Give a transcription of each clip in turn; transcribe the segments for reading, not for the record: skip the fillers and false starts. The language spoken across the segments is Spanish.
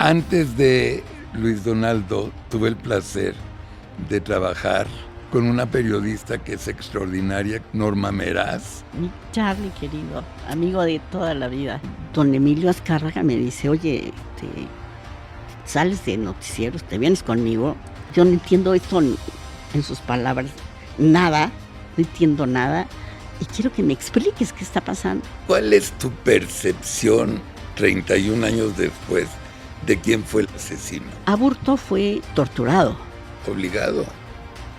Antes de Luis Donaldo, tuve el placer de trabajar con una periodista que es extraordinaria, Norma Meraz. Mi Charlie querido, amigo de toda la vida. Don Emilio Azcárraga me dice, oye, sales de noticieros, te vienes conmigo. Yo no entiendo esto en sus palabras, nada, no entiendo nada. Y quiero que me expliques qué está pasando. ¿Cuál es tu percepción 31 años después de quién fue el asesino? Aburto fue torturado. Obligado.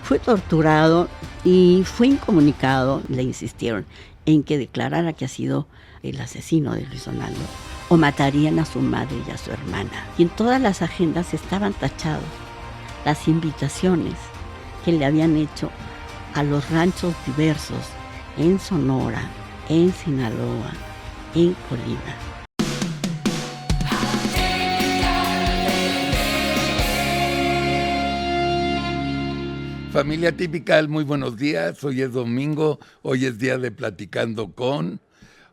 Fue torturado y fue incomunicado. Le insistieron en que declarara que ha sido el asesino de Luis Donaldo o matarían a su madre y a su hermana. Y en todas las agendas estaban tachados las invitaciones que le habían hecho a los ranchos diversos en Sonora, en Sinaloa, en Colima. Familia Tipical, muy buenos días. Hoy es domingo, hoy es día de Platicando con.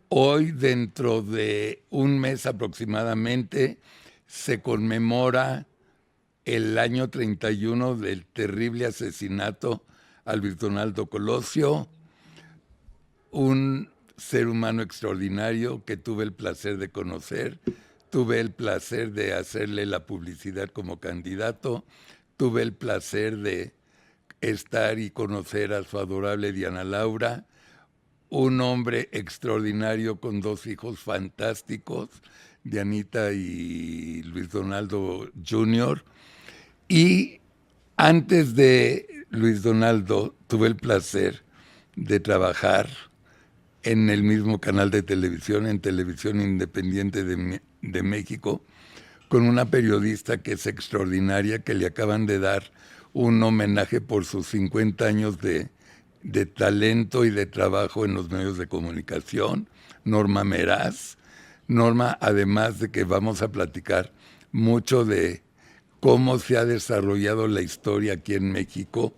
Hoy, dentro de un mes aproximadamente, se conmemora el año 31 del terrible asesinato a Luis Donaldo Colosio, un ser humano extraordinario que tuve el placer de conocer, tuve el placer de hacerle la publicidad como candidato, tuve el placer de estar y conocer a su adorable Diana Laura, un hombre extraordinario con dos hijos fantásticos, Dianita y Luis Donaldo Jr. Y antes de Luis Donaldo tuve el placer de trabajar en el mismo canal de televisión, en Televisión Independiente de México, con una periodista que es extraordinaria, que le acaban de dar un homenaje por sus 50 años de talento y de trabajo en los medios de comunicación, Norma Meraz. Norma, además de que vamos a platicar mucho de cómo se ha desarrollado la historia aquí en México,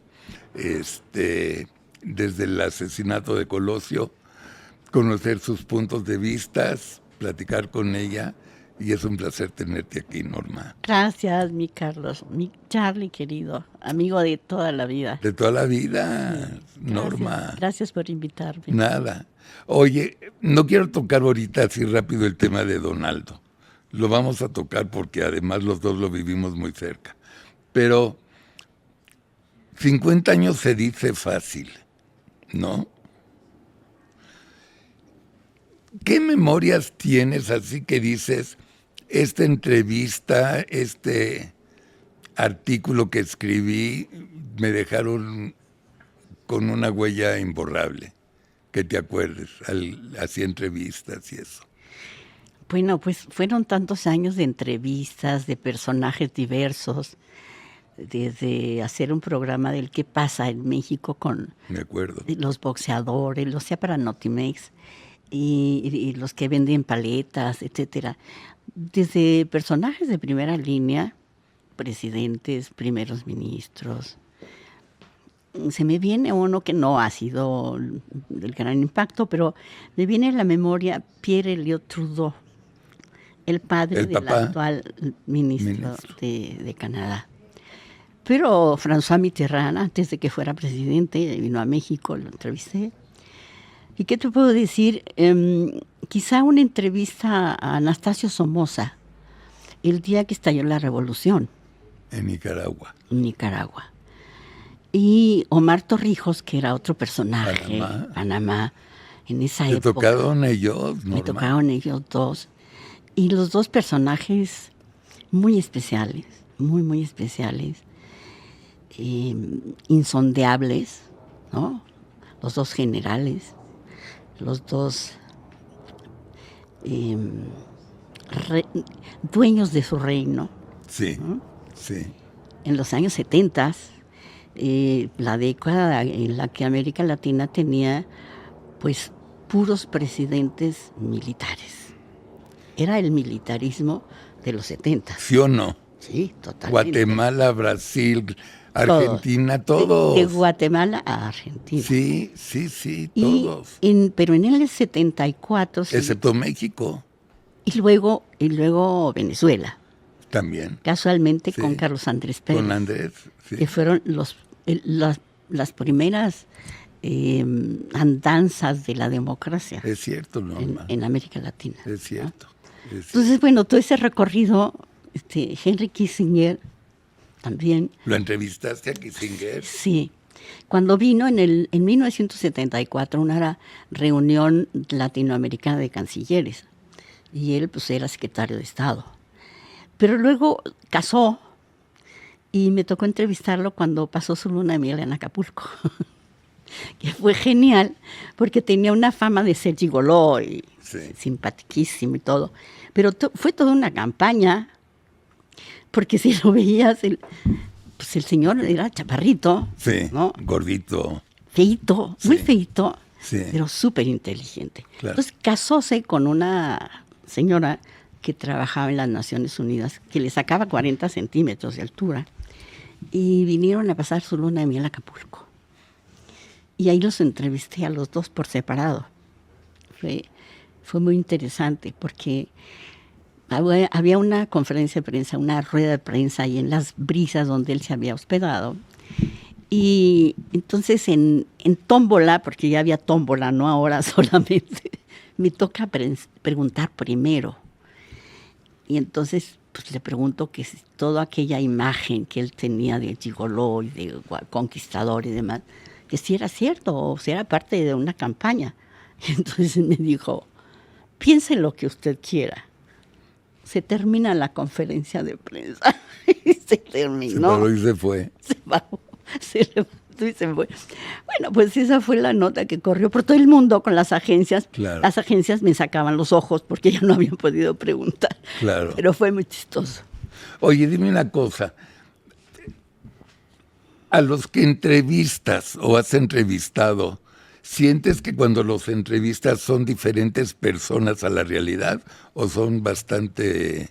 desde el asesinato de Colosio, conocer sus puntos de vista, platicar con ella. Y es un placer tenerte aquí, Norma. Gracias, mi Carlos, mi Charlie querido, amigo de toda la vida. De toda la vida, sí, Norma. Gracias por invitarme. Nada. Oye, no quiero tocar ahorita así rápido el tema de Donaldo. Lo vamos a tocar porque además los dos lo vivimos muy cerca. Pero 50 años se dice fácil, ¿no? ¿Qué memorias tienes así que dices, esta entrevista, este artículo que escribí, me dejaron con una huella imborrable? Que te acuerdes, así entrevistas y eso. Bueno, pues fueron tantos años de entrevistas, de personajes diversos, desde hacer un programa del qué pasa en México con me acuerdo. Los boxeadores, lo hacía para Notimex, y los que venden paletas, etcétera. Desde personajes de primera línea, presidentes, primeros ministros. Se me viene uno que no ha sido del gran impacto, pero me viene a la memoria Pierre Elliott Trudeau, el padre del actual ministro. De Canadá. Pero François Mitterrand, antes de que fuera presidente, vino a México, lo entrevisté. ¿Y qué te puedo decir? Quizá una entrevista a Anastasio Somoza, el día que estalló la revolución. En Nicaragua. Y Omar Torrijos, que era otro personaje, Panamá, en esa época. ¿Te tocaron ellos? Me tocaron ellos dos. Y los dos personajes muy especiales, muy, muy especiales, insondeables, ¿no? Los dos generales, los dos dueños de su reino. Sí, ¿no? Sí. En los años 70, la década en la que América Latina tenía, pues, puros presidentes militares. Era el militarismo de los 70. ¿Sí o no? Sí, totalmente. Guatemala, Brasil, Argentina, todos. De Guatemala a Argentina. Sí, todos. Pero en el 74... Excepto México. Y luego Venezuela. También. Casualmente Sí. con Carlos Andrés Pérez. Con Andrés, sí. Que fueron las primeras andanzas de la democracia Es cierto, Norma. en América Latina. Es cierto. ¿No? Entonces, bueno, todo ese recorrido, Henry Kissinger también. ¿Lo entrevistaste a Kissinger? Sí. Cuando vino en 1974 una reunión latinoamericana de cancilleres, y él pues era secretario de Estado. Pero luego casó y me tocó entrevistarlo cuando pasó su luna de miel en Acapulco, que fue genial porque tenía una fama de ser gigoló y simpatiquísimo y todo. Pero fue toda una campaña, porque si lo veías, pues el señor era chaparrito, sí, ¿no? Gordito. Feíto, muy feíto, sí. Pero súper inteligente. Claro. Entonces casóse con una señora que trabajaba en las Naciones Unidas, que le sacaba 40 centímetros de altura, y vinieron a pasar su luna de miel a Acapulco. Y ahí los entrevisté a los dos por separado. Fue muy interesante porque había una conferencia de prensa, una rueda de prensa ahí en Las Brisas donde él se había hospedado. Y entonces en tómbola, porque ya había tómbola, no ahora solamente, me toca preguntar primero. Y entonces pues, le pregunto que si toda aquella imagen que él tenía de gigoló y de conquistador y demás, que si era cierto o si era parte de una campaña. Y entonces me dijo, piense lo que usted quiera. Se termina la conferencia de prensa. Y se terminó. Se paró y se fue. Se paró, se levantó y se fue. Bueno, pues esa fue la nota que corrió por todo el mundo con las agencias. Claro. Las agencias me sacaban los ojos porque ya no habían podido preguntar. Claro. Pero fue muy chistoso. Oye, dime una cosa. A los que entrevistas o has entrevistado, ¿sientes que cuando los entrevistas son diferentes personas a la realidad o son bastante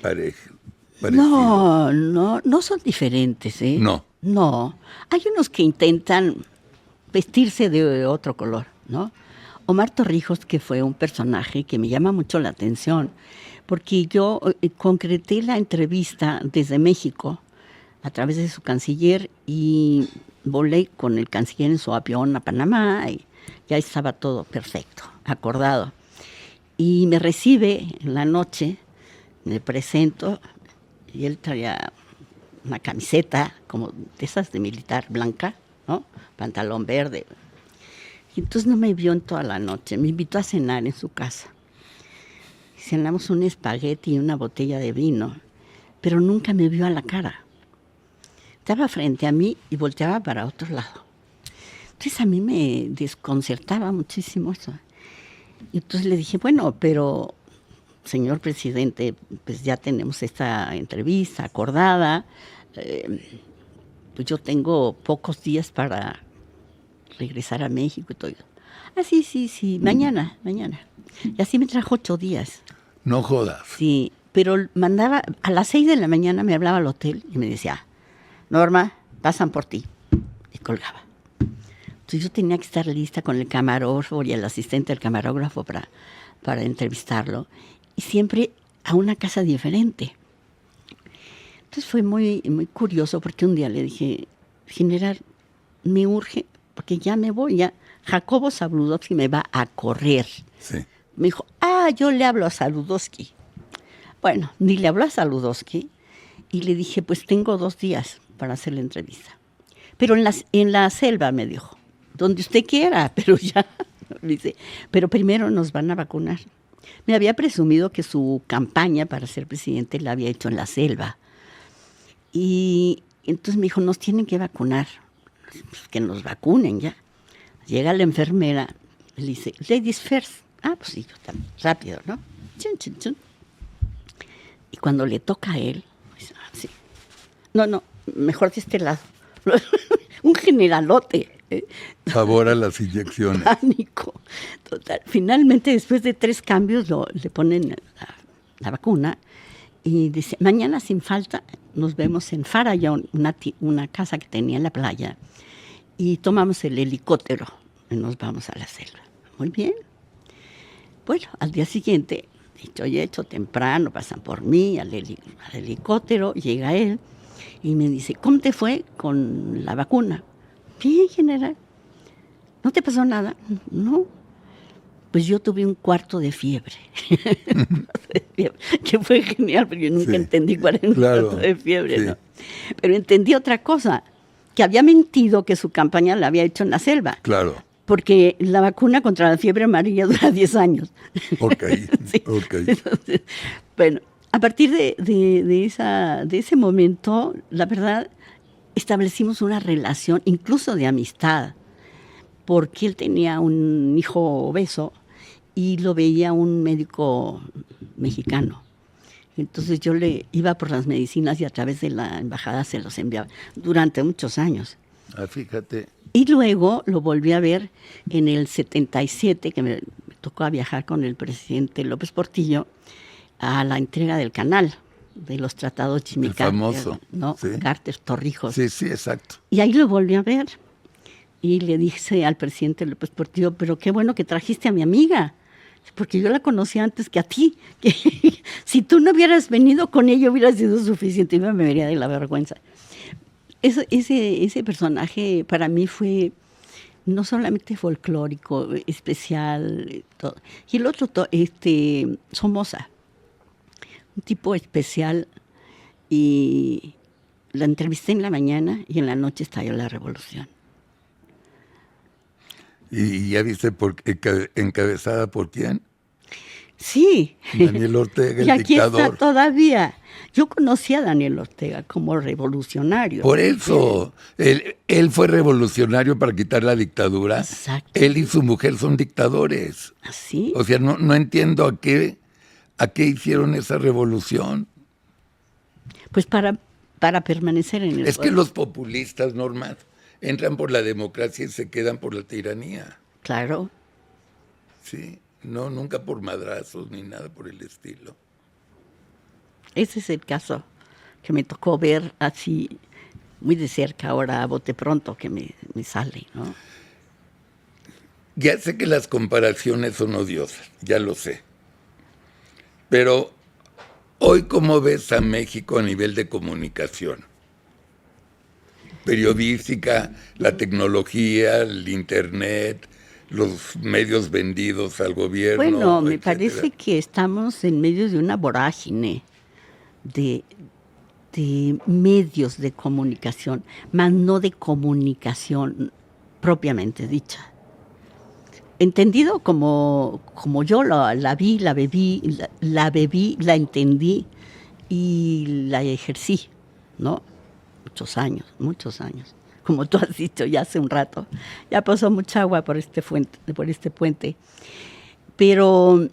parecidos? No son diferentes, ¿eh? No. Hay unos que intentan vestirse de otro color, ¿no? Omar Torrijos, que fue un personaje que me llama mucho la atención, porque yo concreté la entrevista desde México a través de su canciller y volé con el canciller en su avión a Panamá y ya estaba todo perfecto, acordado. Y me recibe en la noche, me presento y él traía una camiseta como de esas de militar blanca, ¿no? Pantalón verde. Y entonces no me vio en toda la noche, me invitó a cenar en su casa. Cenamos un espagueti y una botella de vino, pero nunca me vio a la cara. Estaba frente a mí y volteaba para otro lado. Entonces a mí me desconcertaba muchísimo eso. Y entonces le dije, bueno, pero señor presidente, pues ya tenemos esta entrevista acordada. Pues yo tengo pocos días para regresar a México y todo eso. Ah, sí, mañana. Y así me trajo 8 días. No jodas. Sí, pero mandaba, a las 6 de la mañana me hablaba al hotel y me decía, Norma, pasan por ti. Y colgaba. Entonces yo tenía que estar lista con el camarógrafo y el asistente del camarógrafo para entrevistarlo. Y siempre a una casa diferente. Entonces fue muy, muy curioso porque un día le dije, general, me urge, porque ya me voy, ya Jacobo Zabludovsky me va a correr. Sí. Me dijo, yo le hablo a Zabludovsky. Bueno, ni le habló a Zabludovsky y le dije, pues tengo 2 días para hacer la entrevista. Pero en la selva, me dijo, donde usted quiera, pero ya, dice, pero primero nos van a vacunar. Me había presumido que su campaña para ser presidente la había hecho en la selva. Y entonces me dijo, nos tienen que vacunar, pues que nos vacunen ya. Llega la enfermera, le dice, ladies first. Pues sí, yo también, rápido, ¿no? Chun, chun, chun. Y cuando le toca a él, pues, sí. No, mejor de este lado. Un generalote. Favor a las inyecciones. Pánico. Total. Finalmente, después de 3 cambios, le ponen la vacuna y dice, mañana sin falta nos vemos en Farallón, una casa que tenía en la playa, y tomamos el helicóptero y nos vamos a la selva. Muy bien. Bueno, al día siguiente dicho y hecho, temprano pasan por mí al helicóptero, llega él y me dice, ¿cómo te fue con la vacuna? Bien, general. ¿No te pasó nada? No. Pues yo tuve un cuarto de fiebre. Que fue genial, pero yo nunca entendí cuál era un cuarto de fiebre, ¿no? Pero entendí otra cosa, que había mentido que su campaña la había hecho en la selva. Claro. Porque la vacuna contra la fiebre amarilla dura 10 años. Ok, sí. Ok. Entonces, bueno, a partir de ese momento, la verdad, establecimos una relación, incluso de amistad, porque él tenía un hijo obeso y lo veía un médico mexicano. Entonces yo le iba por las medicinas y a través de la embajada se los enviaba durante muchos años. Ah, fíjate. Y luego lo volví a ver en el 77, que me tocó viajar con el presidente López Portillo a la entrega del canal de los tratados Jimmy Carter, famoso, ¿no? Sí. Carter, Torrijos. Sí, sí, exacto. Y ahí lo volví a ver. Y le dije al presidente López Portillo, pero qué bueno que trajiste a mi amiga, porque yo la conocía antes que a ti. Que si tú no hubieras venido con ella hubiera sido suficiente, y me vería de la vergüenza. Ese personaje para mí fue no solamente folclórico, especial, todo. Y el otro, Somoza, un tipo especial, y la entrevisté en la mañana y en la noche estalló la revolución. ¿Y ya viste encabezada por quién? Sí. Daniel Ortega, el y aquí dictador. Está todavía. Yo conocí a Daniel Ortega como revolucionario. Por eso, él fue revolucionario para quitar la dictadura. Exacto. Él y su mujer son dictadores. ¿Así? O sea, no entiendo a qué hicieron esa revolución. Pues para permanecer en el Es poder. que los populistas, Norma, entran por la democracia y se quedan por la tiranía. Claro. Sí, no, nunca por madrazos ni nada por el estilo. Ese es el caso que me tocó ver así muy de cerca ahora a bote pronto que me sale, ¿no? Ya sé que las comparaciones son odiosas, ya lo sé. Pero hoy, ¿cómo ves a México a nivel de comunicación? Periodística, la tecnología, el internet, los medios vendidos al gobierno. Bueno, me etcétera. parece que estamos en medio de una vorágine de medios de comunicación, más no de comunicación propiamente dicha. Entendido como yo la vi, la bebí, la entendí y la ejercí, ¿no? Muchos años. Como tú has dicho ya hace un rato, ya pasó mucha agua por este puente. Pero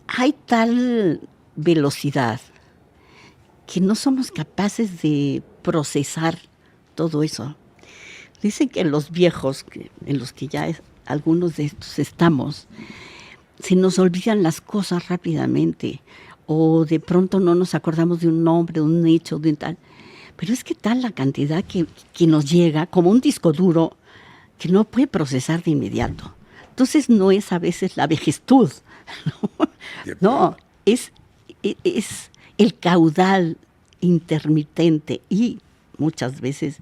hay tal velocidad que no somos capaces de procesar todo eso. Dicen que los viejos, en los que ya algunos de estos estamos, se nos olvidan las cosas rápidamente o de pronto no nos acordamos de un nombre, de un hecho, de un tal. Pero es que tal la cantidad que nos llega, como un disco duro, que no puede procesar de inmediato. Entonces no es a veces la vejestud, no, es el caudal intermitente y muchas veces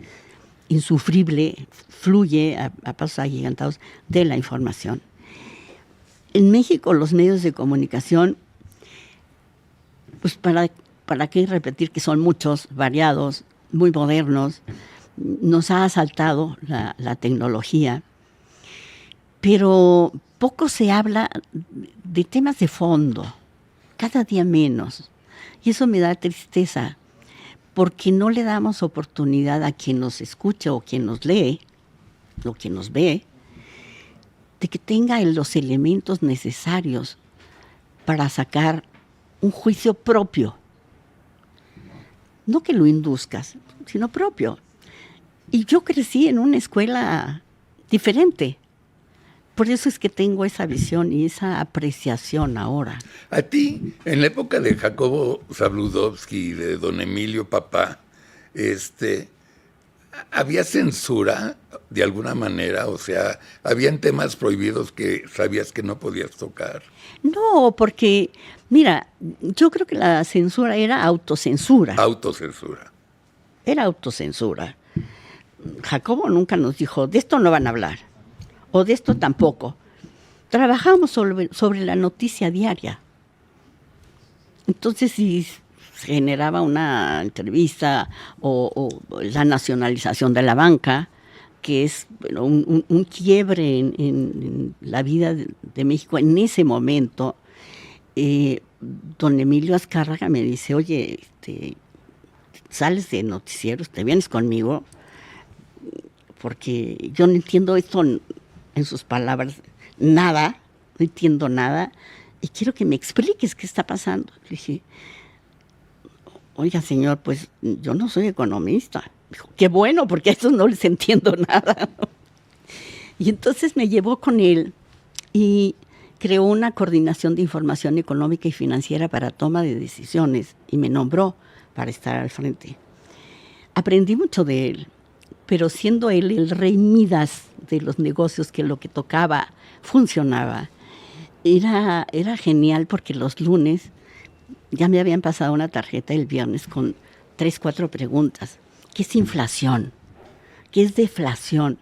insufrible, fluye a pasos agigantados de la información. En México los medios de comunicación, pues para qué repetir que son muchos, variados, muy modernos, nos ha asaltado la tecnología, pero poco se habla de temas de fondo, cada día menos. Y eso me da tristeza, porque no le damos oportunidad a quien nos escucha o quien nos lee, o quien nos ve, de que tenga los elementos necesarios para sacar un juicio propio. No que lo induzcas, sino propio. Y yo crecí en una escuela diferente. Por eso es que tengo esa visión y esa apreciación ahora. A ti, en la época de Jacobo Zabludovsky y de don Emilio Papá, ¿Había censura de alguna manera? O sea, ¿habían temas prohibidos que sabías que no podías tocar? No, porque, mira, yo creo que la censura era autocensura. Autocensura. Era autocensura. Jacobo nunca nos dijo, de esto no van a hablar, o de esto tampoco. Trabajamos sobre la noticia diaria. Entonces, si se generaba una entrevista o la nacionalización de la banca, que es bueno, un quiebre en la vida de México en ese momento, don Emilio Azcárraga me dice, oye, sales de noticieros, te vienes conmigo, porque yo no entiendo esto en sus palabras, nada, no entiendo nada, y quiero que me expliques qué está pasando. Le dije, oiga, señor, pues yo no soy economista. Dijo, qué bueno, porque a eso no les entiendo nada. Y entonces me llevó con él y creó una coordinación de información económica y financiera para toma de decisiones y me nombró para estar al frente. Aprendí mucho de él, pero siendo él el rey Midas de los negocios, que lo que tocaba funcionaba, era genial porque los lunes ya me habían pasado una tarjeta el viernes con 3, 4 preguntas. ¿Qué es inflación? ¿Qué es deflación?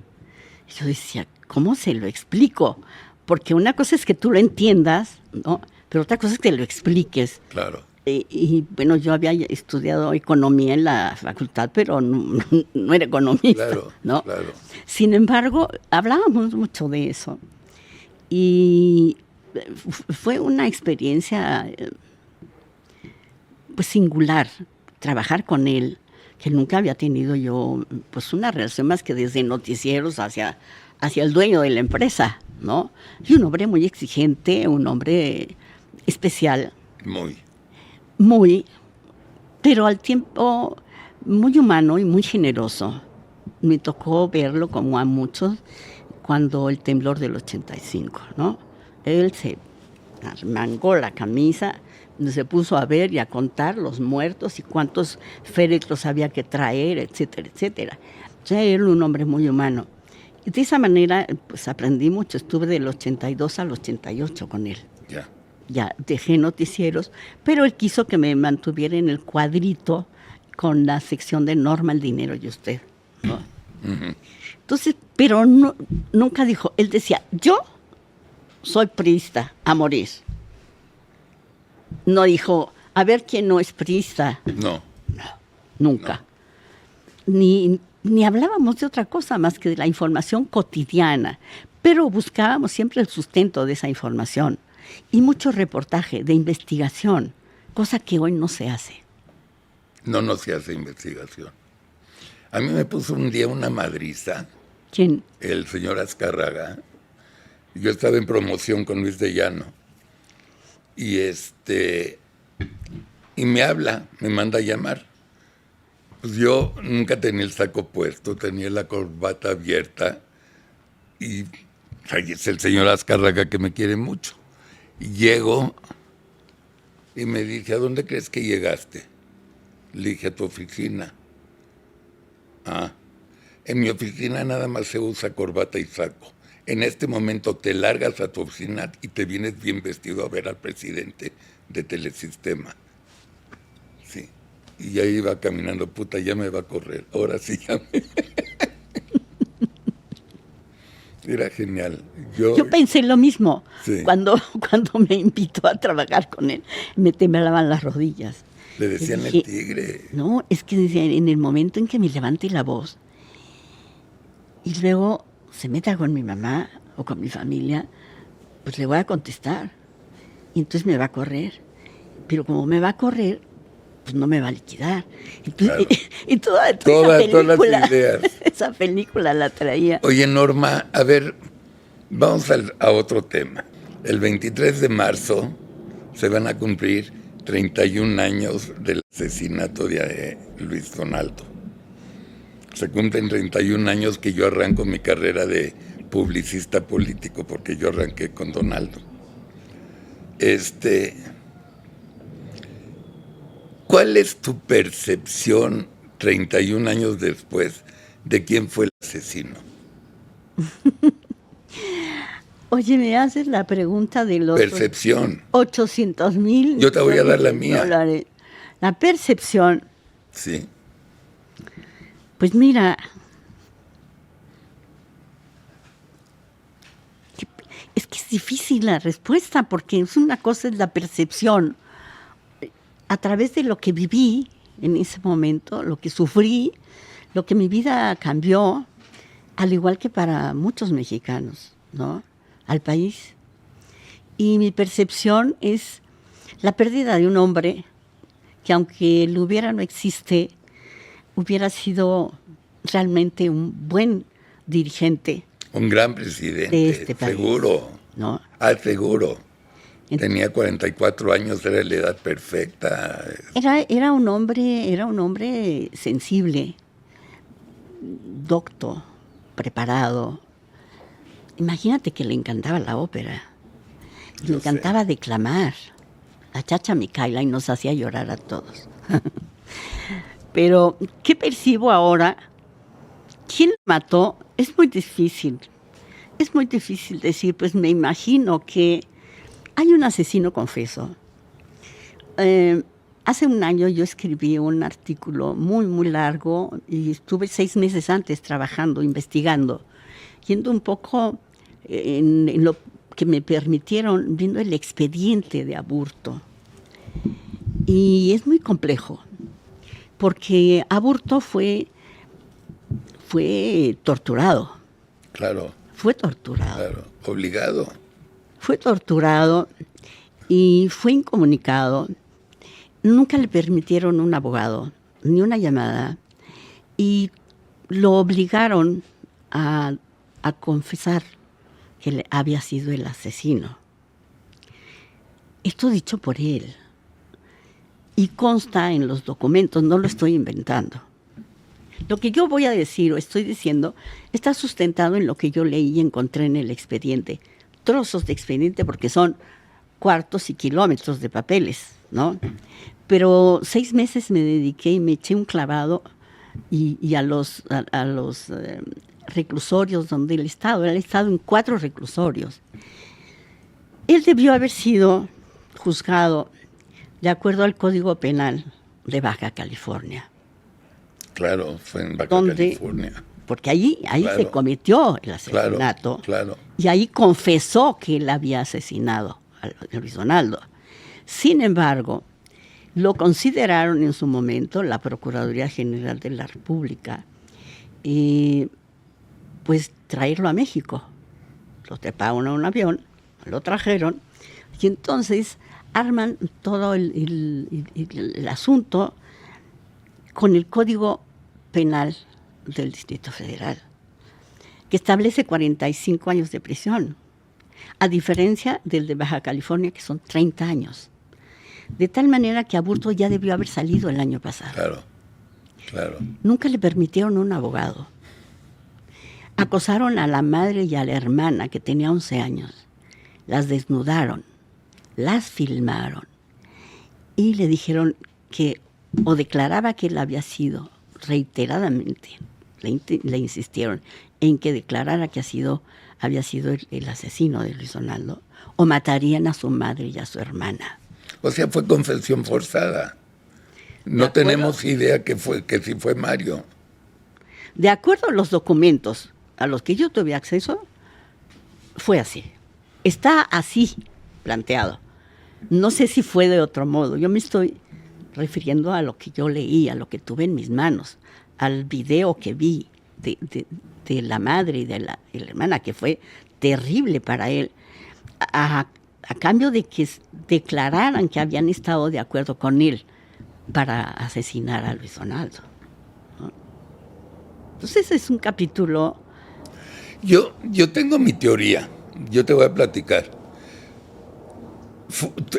Y yo decía, ¿cómo se lo explico? Porque una cosa es que tú lo entiendas, ¿no? Pero otra cosa es que lo expliques. Claro. Y bueno, yo había estudiado economía en la facultad, pero no era economista, Claro, ¿no? claro. Sin embargo, hablábamos mucho de eso. Y fue una experiencia pues singular trabajar con él, que nunca había tenido yo pues una relación más que desde noticieros hacia el dueño de la empresa, ¿no? Y un hombre muy exigente, un hombre especial. Muy, pero al tiempo muy humano y muy generoso. Me tocó verlo como a muchos cuando el temblor del 85, ¿no? Él se armangó la camisa, se puso a ver y a contar los muertos y cuántos féretros había que traer, etcétera, etcétera. O sea, era un hombre muy humano. Y de esa manera, pues aprendí mucho. Estuve del 82 al 88 con él. Ya dejé noticieros, pero él quiso que me mantuviera en el cuadrito con la sección de Norma, el dinero y usted, ¿no? Uh-huh. Entonces, pero no, nunca dijo, él decía, yo soy priista a morir. No dijo, a ver quién no es priista. No, nunca. No. Ni hablábamos de otra cosa más que de la información cotidiana, pero buscábamos siempre el sustento de esa información. Y mucho reportaje de investigación, cosa que hoy no se hace. No se hace investigación. A mí me puso un día una madriza. ¿Quién? El señor Azcárraga. Yo estaba en promoción con Luis de Llano. Y me habla, me manda a llamar. Pues yo nunca tenía el saco puesto, tenía la corbata abierta. Y es el señor Azcárraga que me quiere mucho. Y llego y me dice, ¿a dónde crees que llegaste? Le dije, a tu oficina. Ah, en mi oficina nada más se usa corbata y saco. En este momento te largas a tu oficina y te vienes bien vestido a ver al presidente de Telesistema. Sí. Y ya iba caminando, puta, ya me va a correr. Ahora sí ya me... Era genial. Yo pensé lo mismo. Sí. Cuando me invitó a trabajar con él, me temblaban las rodillas. Le decían dije, el tigre. No, es que decía, en el momento en que me levante la voz y luego se meta con mi mamá o con mi familia, pues le voy a contestar. Y entonces me va a correr. Pero como me va a correr, pues no me va a liquidar. Entonces, claro. y toda esa película, todas las ideas. Esa película la traía. Oye, Norma, a ver, vamos a otro tema. El 23 de marzo se van a cumplir 31 años del asesinato de Luis Donaldo. Se cumplen 31 años que yo arranco mi carrera de publicista político, porque yo arranqué con Donaldo. ¿Cuál es tu percepción 31 años después de quién fue el asesino. Oye, me haces la pregunta de los Percepción. 800,000. Yo te voy a dar la mía. Dólares. La percepción. Sí. Pues mira, es que es difícil la respuesta porque es una cosa es la percepción. A través de lo que viví en ese momento, lo que sufrí, lo que mi vida cambió, al igual que para muchos mexicanos, ¿no? Al país. Y mi percepción es la pérdida de un hombre que, aunque lo hubiera no existe, hubiera sido realmente un buen dirigente. Un gran presidente, de este país, seguro. ¿no? Seguro. Tenía 44 años, era la edad perfecta. Era un hombre sensible, docto, preparado. Imagínate que le encantaba la ópera, le encantaba declamar, la Chacha Micaela, y nos hacía llorar a todos. Pero, ¿qué percibo ahora? ¿Quién lo mató? Es muy difícil decir, pues me imagino que hay un asesino confeso. Hace un año yo escribí un artículo muy, muy largo y estuve 6 meses antes trabajando, investigando, yendo un poco en lo que me permitieron, viendo el expediente de Aburto. Y es muy complejo, porque Aburto fue torturado. Claro. Fue torturado. Claro, obligado. Fue torturado y fue incomunicado. Nunca le permitieron un abogado, ni una llamada. Y lo obligaron a confesar que había sido el asesino. Esto dicho por él. Y consta en los documentos, no lo estoy inventando. Lo que yo voy a decir o estoy diciendo está sustentado en lo que yo leí y encontré en el expediente. Trozos de expediente porque son cuartos y kilómetros de papeles, ¿no? Pero 6 meses me dediqué y me eché un clavado y a los reclusorios donde él estado en 4 reclusorios. Él debió haber sido juzgado de acuerdo al Código Penal de Baja California. Claro, fue en Baja California. Porque ahí claro, se cometió el asesinato. Claro. Y ahí confesó que él había asesinado a Luis Donaldo. Sin embargo, lo consideraron en su momento la Procuraduría General de la República pues traerlo a México. Lo treparon a un avión, lo trajeron y entonces arman todo el asunto con el Código Penal del Distrito Federal, que establece 45 años de prisión, a diferencia del de Baja California, que son 30 años. De tal manera que Aburto ya debió haber salido el año pasado. Claro. Nunca le permitieron un abogado. Acosaron a la madre y a la hermana, que tenía 11 años. Las desnudaron, las filmaron y le dijeron que o declaraba que él había sido reiteradamente, le insistieron en que declarara que había sido el asesino de Luis Donaldo, o matarían a su madre y a su hermana. O sea, fue confesión forzada. No tenemos idea que si fue Mario. De acuerdo a los documentos a los que yo tuve acceso, fue así. Está así planteado. No sé si fue de otro modo. Yo me estoy refiriendo a lo que yo leí, a lo que tuve en mis manos, al video que vi de la madre y de la hermana, que fue terrible para él, a cambio de que declararan que habían estado de acuerdo con él para asesinar a Luis Donaldo, ¿no? Entonces es un capítulo. Yo tengo mi teoría, yo te voy a platicar.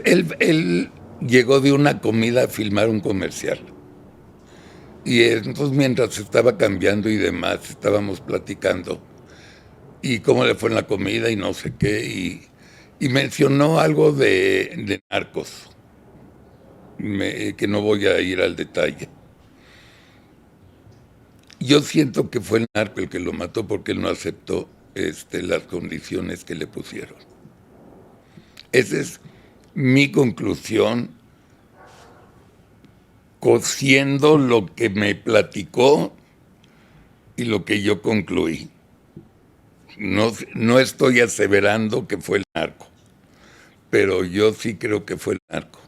Él llegó de una comida a filmar un comercial. Y entonces mientras estaba cambiando y demás, estábamos platicando. Y cómo le fue en la comida y no sé qué. Y mencionó algo de narcos. Que no voy a ir al detalle. Yo siento que fue el narco el que lo mató porque él no aceptó las condiciones que le pusieron. Esa es mi conclusión, cociendo lo que me platicó y lo que yo concluí. No estoy aseverando que fue el narco, pero yo sí creo que fue el narco.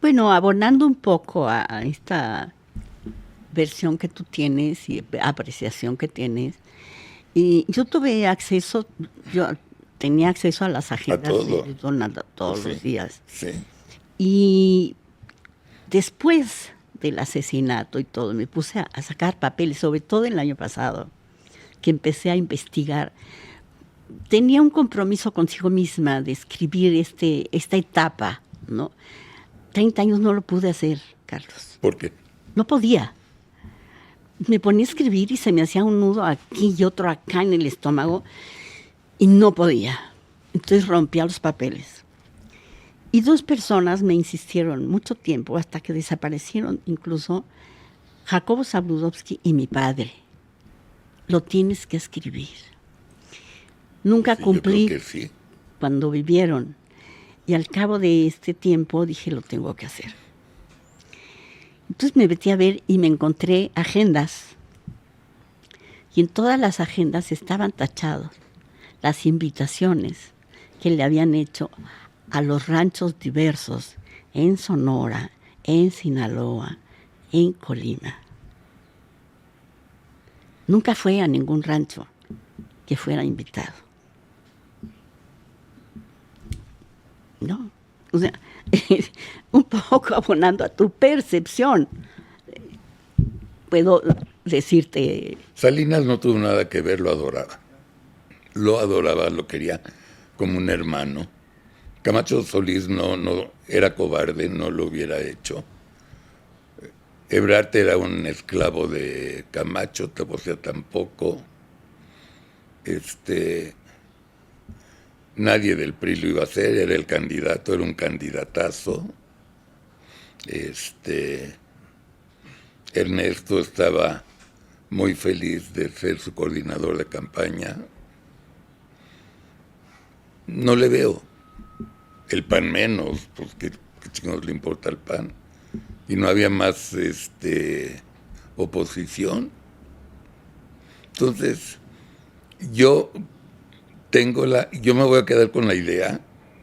Bueno, abonando un poco a esta versión que tú tienes y apreciación que tienes, y yo tuve acceso, yo tenía acceso a las agendas de Donaldo todos los días. Sí. Y después del asesinato y todo, me puse a sacar papeles, sobre todo el año pasado, que empecé a investigar. Tenía un compromiso consigo misma de escribir esta etapa, ¿no? 30 años no lo pude hacer, Carlos. ¿Por qué? No podía. Me ponía a escribir y se me hacía un nudo aquí y otro acá en el estómago y no podía. Entonces rompía los papeles. Y 2 personas me insistieron mucho tiempo, hasta que desaparecieron, incluso Jacobo Zabludovsky y mi padre. Lo tienes que escribir. Nunca Sí, cumplí yo creo que sí. cuando vivieron. Y al cabo de este tiempo dije, lo tengo que hacer. Entonces me metí a ver y me encontré agendas. Y en todas las agendas estaban tachados las invitaciones que le habían hecho a los ranchos diversos en Sonora, en Sinaloa, en Colima. Nunca fue a ningún rancho que fuera invitado. No, o sea, un poco abonando a tu percepción. Puedo decirte... Salinas no tuvo nada que ver, lo adoraba. Lo adoraba, lo quería como un hermano. Camacho Solís no era cobarde, no lo hubiera hecho. Ebrard era un esclavo de Camacho, o sea, tampoco. Nadie del PRI lo iba a hacer, era el candidato, era un candidatazo. Ernesto estaba muy feliz de ser su coordinador de campaña. No le veo. El PAN menos, pues qué chingados le importa el PAN. Y no había más oposición. Entonces, yo me voy a quedar con la idea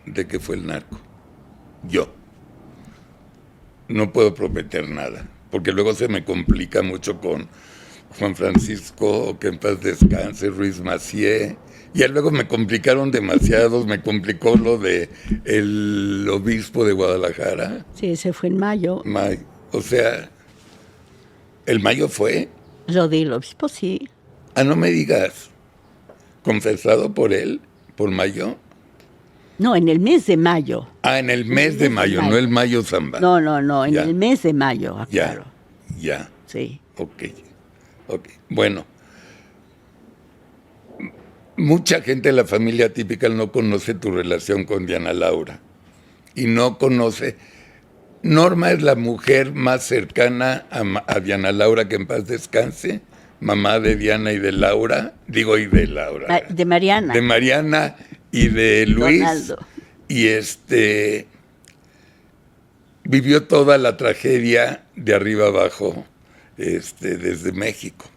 de que fue el narco. Yo. No puedo prometer nada, porque luego se me complica mucho con Juan Francisco, que en paz descanse, Ruiz Massieu. Ya luego me complicaron demasiados, me complicó lo de el obispo de Guadalajara. Sí, ese fue en mayo. O sea, ¿el Mayo fue? Lo del obispo, sí. Ah, no me digas. ¿Confesado por él? ¿Por Mayo? No, en el mes de mayo. Ah, en el mes de mayo, no el Mayo Zamba. No, en el mes de mayo, claro. Ya. Sí. Ok. Bueno. Mucha gente de la familia típica no conoce tu relación con Diana Laura. Y no conoce... Norma es la mujer más cercana a Diana Laura, que en paz descanse, mamá de Diana y de Laura, y de Laura. De Mariana. De Mariana y de Luis. Donaldo. Y vivió toda la tragedia de arriba abajo, desde México.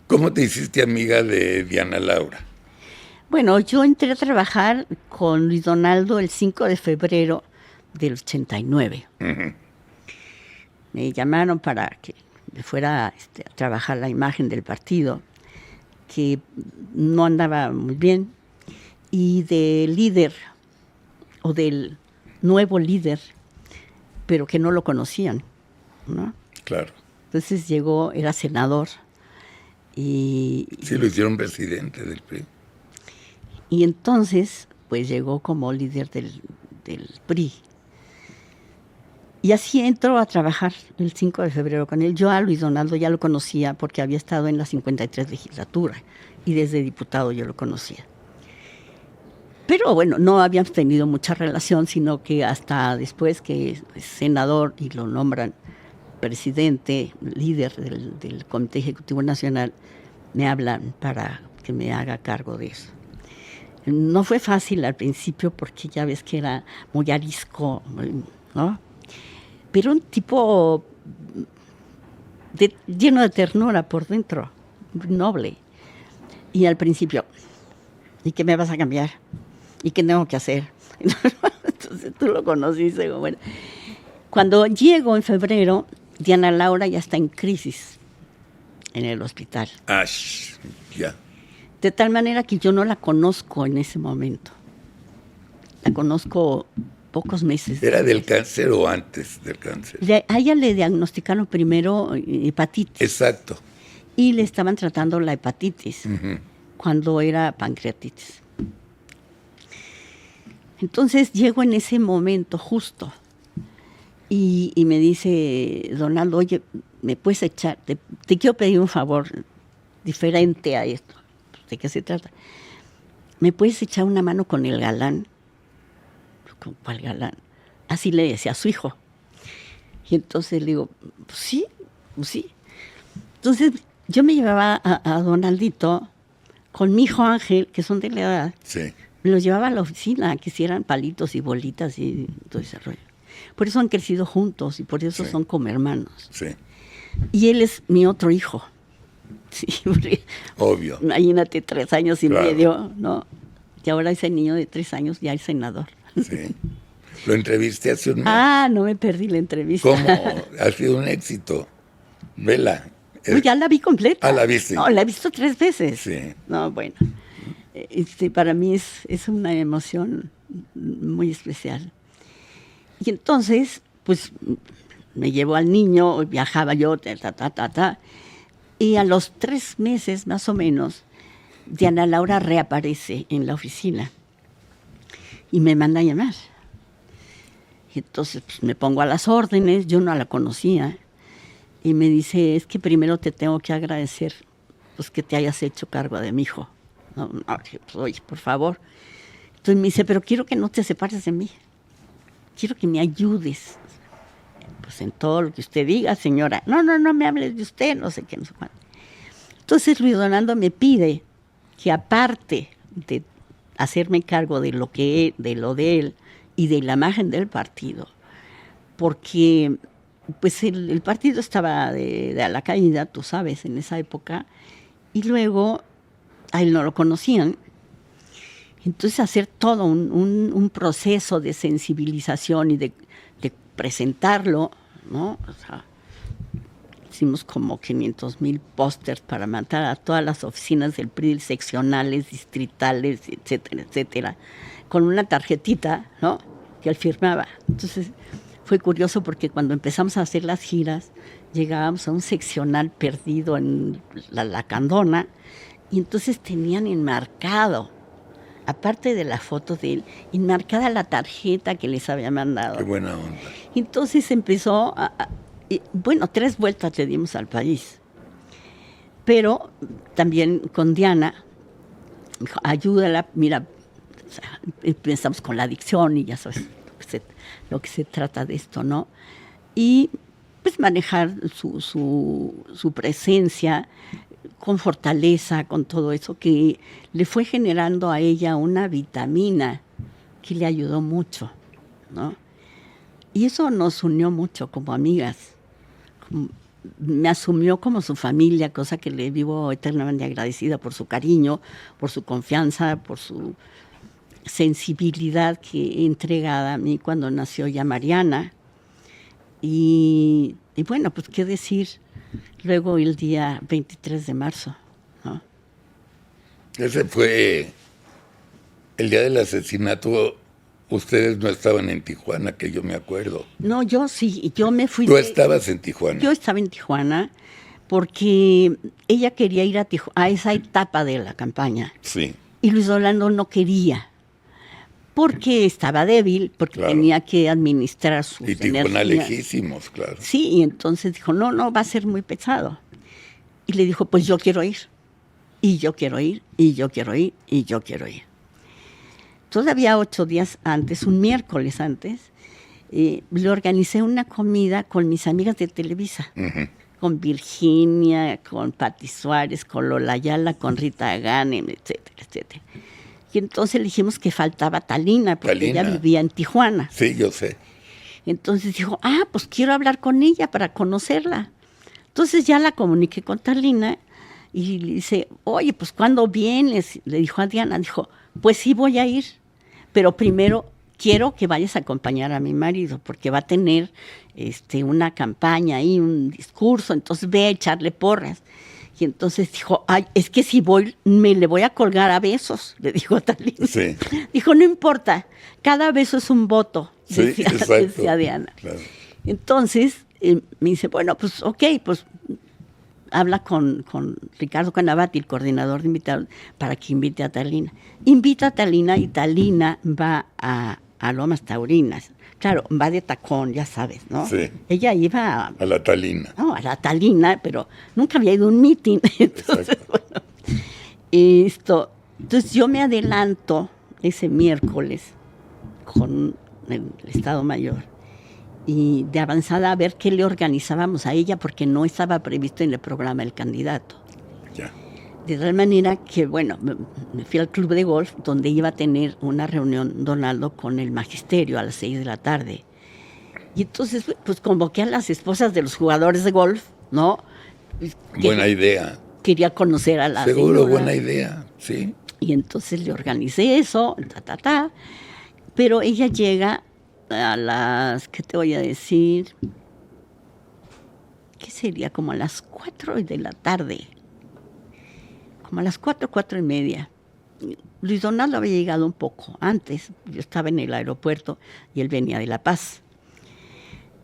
¿Cómo te hiciste amiga de Diana Laura? Bueno, yo entré a trabajar con Luis Donaldo el 5 de febrero del 89. Uh-huh. Me llamaron para que me fuera a trabajar la imagen del partido, que no andaba muy bien, y del líder, o del nuevo líder, pero que no lo conocían, ¿no? Claro. Entonces llegó, era senador. Sí, lo hicieron presidente del PRI. Y entonces, pues llegó como líder del PRI. Y así entró a trabajar el 5 de febrero con él. Yo a Luis Donaldo ya lo conocía porque había estado en la 53 legislatura y desde diputado yo lo conocía. Pero bueno, no habíamos tenido mucha relación, sino que hasta después que es senador y lo nombran presidente, líder del Comité Ejecutivo Nacional, me hablan para que me haga cargo de eso. No fue fácil al principio porque ya ves que era muy arisco, ¿no? Pero un tipo lleno de ternura por dentro, noble. Y al principio, ¿y qué me vas a cambiar? ¿Y qué tengo que hacer? Entonces tú lo conociste. Bueno. Cuando llego en febrero, Diana Laura ya está en crisis en el hospital. Ya. De tal manera que yo no la conozco en ese momento. La conozco pocos meses. ¿Era del cáncer o antes del cáncer? A ella le diagnosticaron primero hepatitis. Exacto. Y le estaban tratando la hepatitis cuando era pancreatitis. Entonces llego en ese momento justo y me dice Donaldo, oye, ¿me puedes echar? Te quiero pedir un favor diferente a esto. ¿De qué se trata? ¿Me puedes echar una mano con el galán? ¿Con cuál galán? Así le decía a su hijo. Y entonces le digo, pues sí. Entonces yo me llevaba a Donaldito con mi hijo Ángel, que son de la edad. Sí. Me los llevaba a la oficina, que hicieran palitos y bolitas y todo ese rollo. Por eso han crecido juntos y por eso son como hermanos. Sí. Y él es mi otro hijo. Sí, obvio. Imagínate, 3 años y medio, ¿no? Y ahora ese niño de 3 años ya es senador. Sí. Lo entrevisté hace un mes. No me perdí la entrevista. ¿Cómo? Ha sido un éxito. Vela. Pues ya la vi completa. ¿La viste? No, la he visto 3 veces. Sí. No, bueno. Para mí es una emoción muy especial. Y entonces, pues, me llevó al niño, viajaba yo, y a los 3 meses, más o menos, Diana Laura reaparece en la oficina y me manda a llamar. Y entonces pues, me pongo a las órdenes, yo no la conocía, y me dice, es que primero te tengo que agradecer pues, que te hayas hecho cargo de mi hijo. No, pues, oye, por favor. Entonces me dice, pero quiero que no te separes de mí. Quiero que me ayudes. Pues en todo lo que usted diga, señora. No me hables de usted, no sé qué, no sé cuánto. Entonces Luis Donaldo me pide que aparte de hacerme cargo de lo de él y de la imagen del partido, porque pues el partido estaba de a la caída, tú sabes, en esa época, y luego a él no lo conocían. Entonces hacer todo un proceso de sensibilización y de presentarlo, ¿no? O sea, hicimos como 500,000 pósters para mandar a todas las oficinas del PRI, seccionales, distritales, etcétera, etcétera, con una tarjetita, ¿no? Que él firmaba. Entonces fue curioso porque cuando empezamos a hacer las giras, llegábamos a un seccional perdido en la Lacandona y entonces tenían enmarcado, aparte de la foto de él, enmarcada la tarjeta que les había mandado. Qué buena onda. Entonces empezó bueno, 3 vueltas le dimos al país. Pero también con Diana, me dijo, ayúdala, mira, o sea, empezamos con la adicción y ya sabes lo que se trata de esto, ¿no? Y pues manejar su presencia con fortaleza, con todo eso, que le fue generando a ella una vitamina que le ayudó mucho, ¿no? Y eso nos unió mucho como amigas. Me asumió como su familia, cosa que le vivo eternamente agradecida por su cariño, por su confianza, por su sensibilidad que entregada a mí cuando nació ya Mariana. Y bueno, pues qué decir, luego el día 23 de marzo, ¿no? Ese fue el día del asesinato. Ustedes no estaban en Tijuana, que yo me acuerdo. No, yo sí, yo me fui. ¿Tú estabas en Tijuana? Yo estaba en Tijuana porque ella quería ir a esa etapa de la campaña. Sí. Y Luis Donaldo no quería, porque estaba débil, porque tenía que administrar sus energías. Y Tijuana lejísimos, claro. Sí, y entonces dijo, no, va a ser muy pesado. Y le dijo, pues yo quiero ir, y yo quiero ir, y yo quiero ir, y yo quiero ir. Todavía 8 días antes, un miércoles antes, le organicé una comida con mis amigas de Televisa, con Virginia, con Pati Suárez, con Lola Ayala, con Rita Ganem, etcétera, etcétera. Y entonces le dijimos que faltaba Talina, porque ella vivía en Tijuana. Sí, yo sé. Entonces dijo, pues quiero hablar con ella para conocerla. Entonces ya la comuniqué con Talina y le dice, oye, pues ¿cuándo vienes? Le dijo a Diana, dijo, pues sí voy a ir, pero primero quiero que vayas a acompañar a mi marido, porque va a tener una campaña ahí, un discurso, entonces ve a echarle porras. Y entonces dijo, es que si voy, me le voy a colgar a besos, le dijo a Talina. Sí. Dijo, no importa, cada beso es un voto, sí, decía Diana. Claro. Entonces me dice, bueno, pues ok, pues habla con Ricardo Canavati, el coordinador de invitados, para que invite a Talina. Invita a Talina y Talina va a Lomas Taurinas. Claro, va de tacón, ya sabes, ¿no? Sí. Ella iba a la Talina. No, a la Talina, pero nunca había ido a un meeting. Entonces, bueno, entonces yo me adelanto ese miércoles con el Estado Mayor y de avanzada a ver qué le organizábamos a ella, porque no estaba previsto en el programa el candidato. Ya. De tal manera que, bueno, me fui al club de golf donde iba a tener una reunión Donaldo con el magisterio a las 6 de la tarde. Y entonces, pues convoqué a las esposas de los jugadores de golf, ¿no? Buena idea. Quería conocer a la Seguro, señora. buena idea, sí. Y entonces le organicé eso, pero ella llega a las, ¿qué te voy a decir? ¿Qué sería? Como a las 4 de la tarde. Como a las 4:30. Luis Donaldo había llegado un poco antes. Yo estaba en el aeropuerto y él venía de La Paz.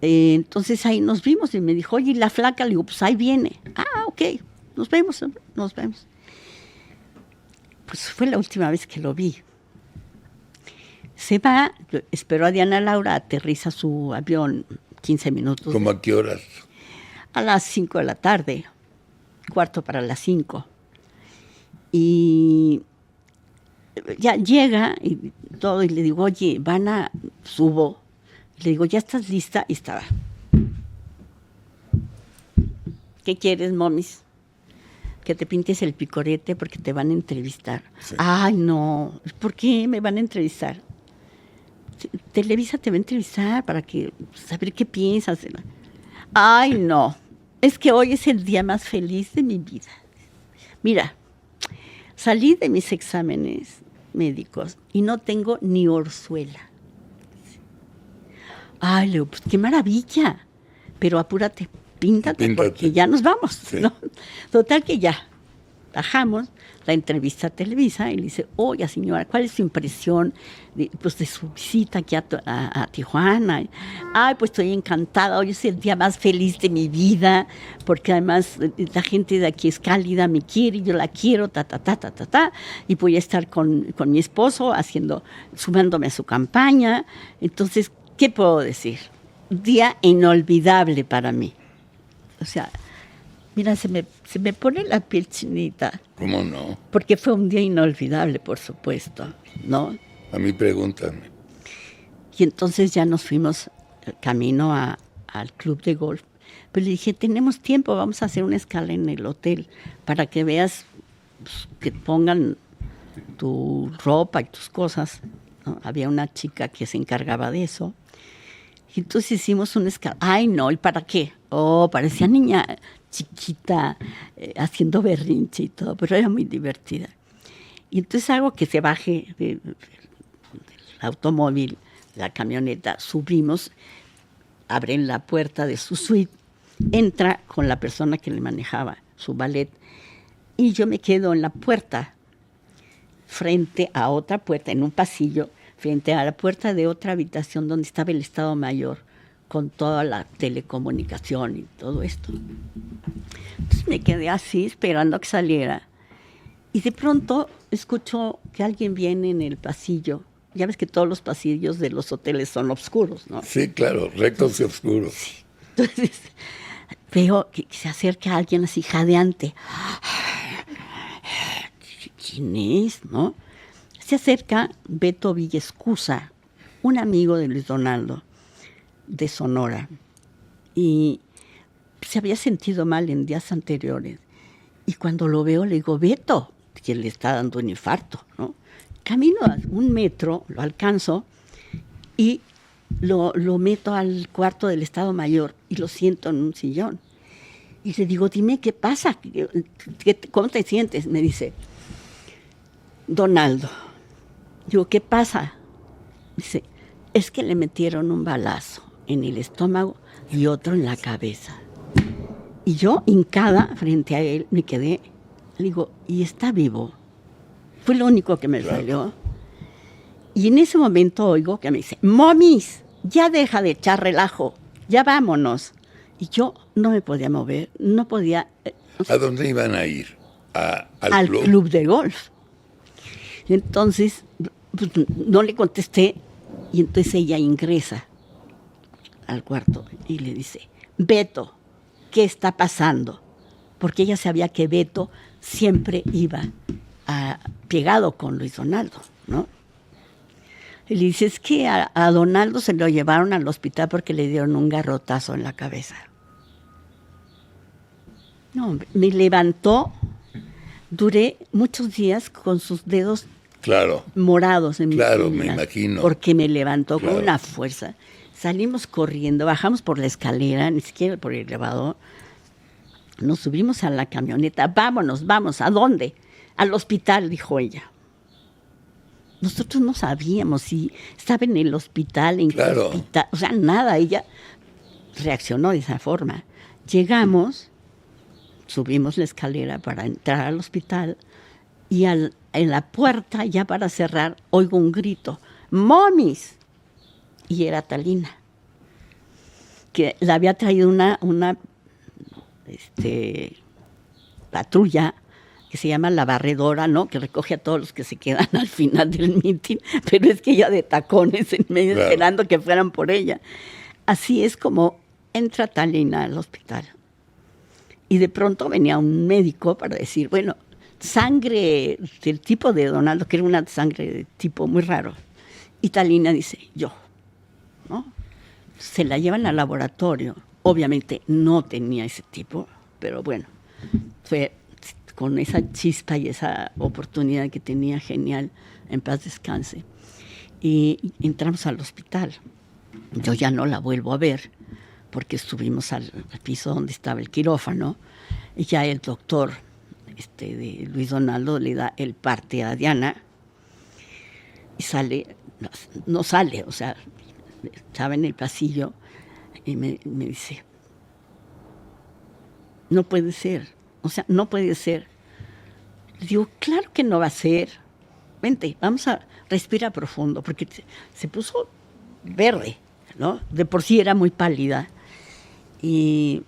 Entonces ahí nos vimos y me dijo, oye, ¿y la flaca? Le digo, pues ahí viene. Ok, nos vemos. Pues fue la última vez que lo vi. Se va, esperó a Diana Laura, aterriza su avión 15 minutos. ¿Cómo a qué horas? A las 5 de la tarde, 4:45. Y ya llega y todo, y le digo, oye, subo. Y le digo, ¿ya estás lista? Y estaba. ¿Qué quieres, momis? Que te pintes el picorete porque te van a entrevistar. Sí. Ay, no, ¿por qué me van a entrevistar? Televisa te va a entrevistar para saber qué piensas. Ay, no, es que hoy es el día más feliz de mi vida. Mira, salí de mis exámenes médicos y no tengo ni orzuela. Ay, Leo, pues qué maravilla. Pero apúrate, píntate. Porque ya nos vamos. Sí. ¿No? Total que ya bajamos la entrevista a Televisa y le dice, oiga señora, ¿cuál es su impresión de su visita aquí a Tijuana? Ay, pues estoy encantada, hoy es el día más feliz de mi vida, porque además la gente de aquí es cálida, me quiere, yo la quiero, y voy a estar con mi esposo sumándome a su campaña. Entonces, ¿qué puedo decir? Día inolvidable para mí. O sea, mira, se me pone la piel chinita. ¿Cómo no? Porque fue un día inolvidable, por supuesto, ¿no? A mí pregúntame. Y entonces ya nos fuimos camino al club de golf. Pero le dije, tenemos tiempo, vamos a hacer una escala en el hotel para que veas, pues, que pongan tu ropa y tus cosas, ¿no? Había una chica que se encargaba de eso. Y entonces hicimos una escala. Ay, no, ¿y para qué? Parecía niña chiquita, haciendo berrinche y todo, pero era muy divertida. Y entonces hago que se baje del automóvil, la camioneta, subimos, abren la puerta de su suite, entra con la persona que le manejaba su ballet, y yo me quedo en la puerta, frente a otra puerta, en un pasillo, frente a la puerta de otra habitación donde estaba el Estado Mayor, con toda la telecomunicación y todo esto. Entonces me quedé así esperando a que saliera. Y de pronto escucho que alguien viene en el pasillo. Ya ves que todos los pasillos de los hoteles son oscuros, ¿no? Sí, claro, rectos y oscuros. Sí. Entonces veo que se acerca alguien así jadeante. ¿Quién es, no? Se acerca Beto Villescusa, un amigo de Luis Donaldo. de Sonora y se había sentido mal en días anteriores. Y cuando lo veo le digo, Beto, que le está dando un infarto, ¿no? Camino a 1 metro, lo alcanzo y lo meto al cuarto del Estado Mayor y lo siento en un sillón. Y le digo, dime, ¿qué pasa? ¿Cómo te sientes? Me dice, Donaldo. Digo, ¿qué pasa? Dice, es que le metieron un balazo en el estómago y otro en la cabeza. Y yo, hincada frente a él, me quedé. Le digo, ¿y está vivo? Fue lo único que me salió. Y en ese momento oigo que me dice, momis, ya deja de echar relajo, ya vámonos. Y yo no me podía mover, no podía... ¿A dónde iban a ir? Al club de golf. Y entonces, pues, no le contesté, y entonces ella ingresa al cuarto y le dice, Beto, ¿qué está pasando? Porque ella sabía que Beto siempre iba pegado con Luis Donaldo, ¿no? Y le dice, es que a Donaldo se lo llevaron al hospital porque le dieron un garrotazo en la cabeza. No, me levantó, duré muchos días con sus dedos morados en me imagino. Porque me levantó con una fuerza. Salimos corriendo, bajamos por la escalera, ni siquiera por el elevador. Nos subimos a la camioneta. Vámonos, vamos. ¿A dónde? Al hospital, dijo ella. Nosotros no sabíamos si estaba en el hospital, en qué hospital. O sea, nada. Ella reaccionó de esa forma. Llegamos, subimos la escalera para entrar al hospital y en la puerta, ya para cerrar, oigo un grito. ¡Momis! Y era Talina, que la había traído una patrulla que se llama la barredora, ¿no? Que recoge a todos los que se quedan al final del mitin, pero es que ella de tacones en medio esperando que fueran por ella. Así es como entra Talina al hospital. Y de pronto venía un médico para decir, bueno, sangre del tipo de Donaldo, que era una sangre de tipo muy raro. Y Talina dice, yo, ¿no? Se la llevan al laboratorio. Obviamente no tenía ese tipo, pero bueno, fue con esa chispa y esa oportunidad que tenía genial, en paz descanse. Y entramos al hospital. Yo ya no la vuelvo a ver, porque subimos al piso donde estaba el quirófano, y ya el doctor de Luis Donaldo le da el parte a Diana, y sale, no sale, o sea, estaba en el pasillo, y me dice, no puede ser, o sea, no puede ser. Le digo, claro que no va a ser. Vente, vamos a respirar profundo, porque se puso verde, ¿no? De por sí era muy pálida. Y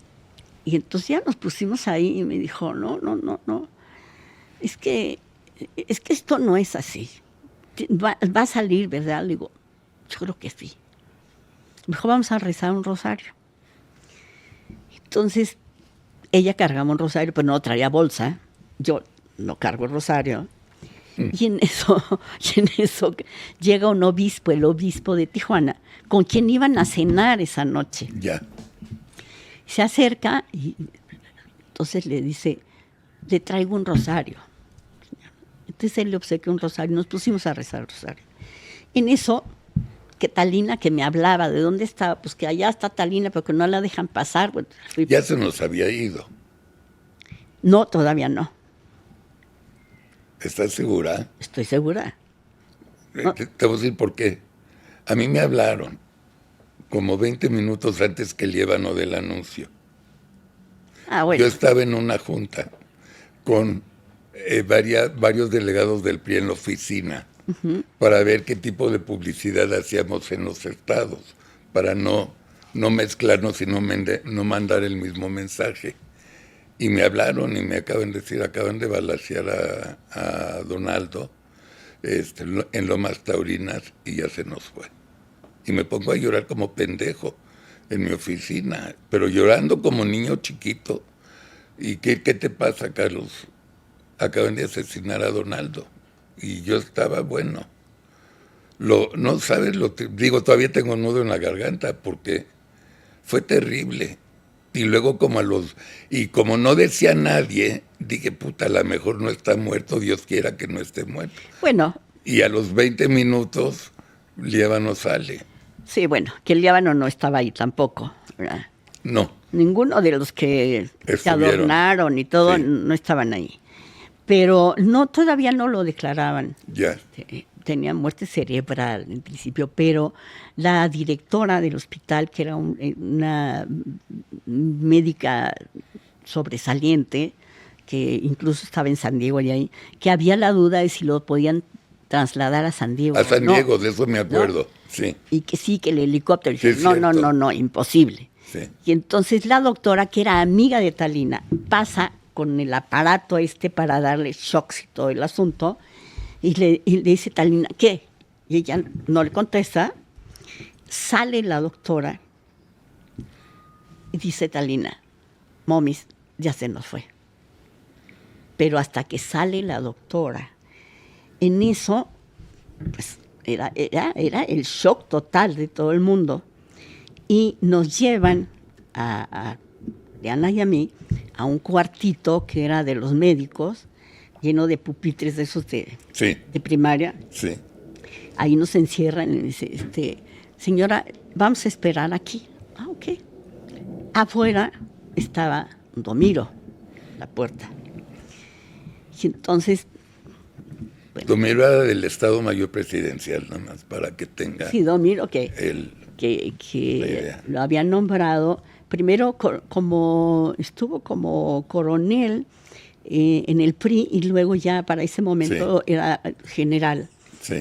entonces ya nos pusimos ahí y me dijo, no, es que esto no es así. Va a salir, ¿verdad? Le digo, yo creo que sí. Me dijo, vamos a rezar un rosario. Entonces, ella cargaba un rosario, pero no traía bolsa. Yo no cargo el rosario. Y en eso llega un obispo, el obispo de Tijuana, con quien iban a cenar esa noche. Ya. Se acerca y entonces le dice, le traigo un rosario. Entonces él le obsequió un rosario, nos pusimos a rezar el rosario. En eso, que Talina, que me hablaba de dónde estaba, pues que allá está Talina, pero que no la dejan pasar. Bueno, ya se nos había ido. No, todavía no. ¿Estás segura? Estoy segura. No. Te voy a decir por qué. A mí me hablaron como 20 minutos antes que el llévano del anuncio. Ah, bueno. Yo estaba en una junta con varios delegados del PRI en la oficina para ver qué tipo de publicidad hacíamos en los estados, para no mezclarnos y no mandar el mismo mensaje. Y me hablaron y me acaban de decir, acaban de balacear a Donaldo en Lomas Taurinas y ya se nos fue. Y me pongo a llorar como pendejo en mi oficina, pero llorando como niño chiquito. ¿Y qué te pasa, Carlos? Acaban de asesinar a Donaldo. Y yo estaba, bueno, No sabes, digo, todavía tengo un nudo en la garganta porque fue terrible. Y luego como no decía nadie, dije, puta, a lo mejor no está muerto, Dios quiera que no esté muerto. Bueno. Y a los 20 minutos, Líbano sale. Sí, bueno, que el Líbano no estaba ahí tampoco, ¿verdad? No. Ninguno de los que se adornaron y todo, sí, no estaban ahí. Pero todavía no lo declaraban. Ya. Tenía muerte cerebral en principio, pero la directora del hospital, que era una médica sobresaliente, que incluso estaba en San Diego y ahí, que había la duda de si lo podían trasladar a San Diego. A San Diego, de eso me acuerdo, ¿no? Sí. Y que sí, que el helicóptero. Sí, no, imposible. Sí. Y entonces la doctora, que era amiga de Talina, pasa con el aparato para darle shocks y todo el asunto, y le dice Talina, ¿qué? Y ella no le contesta. Sale la doctora y dice Talina, momis, ya se nos fue. Pero hasta que sale la doctora, en eso, pues era el shock total de todo el mundo. Y nos llevan a Diana y a mí a un cuartito que era de los médicos, lleno de pupitres de esos de primaria. Sí. Ahí nos encierran y dice, señora, vamos a esperar aquí. Ah, ok. Afuera estaba Domiro, la puerta. Y entonces... Bueno, Domiro era del Estado Mayor Presidencial, nada más, para que tenga... Sí, Domiro, que lo habían nombrado, primero estuvo como coronel en el PRI y luego ya para ese momento era general,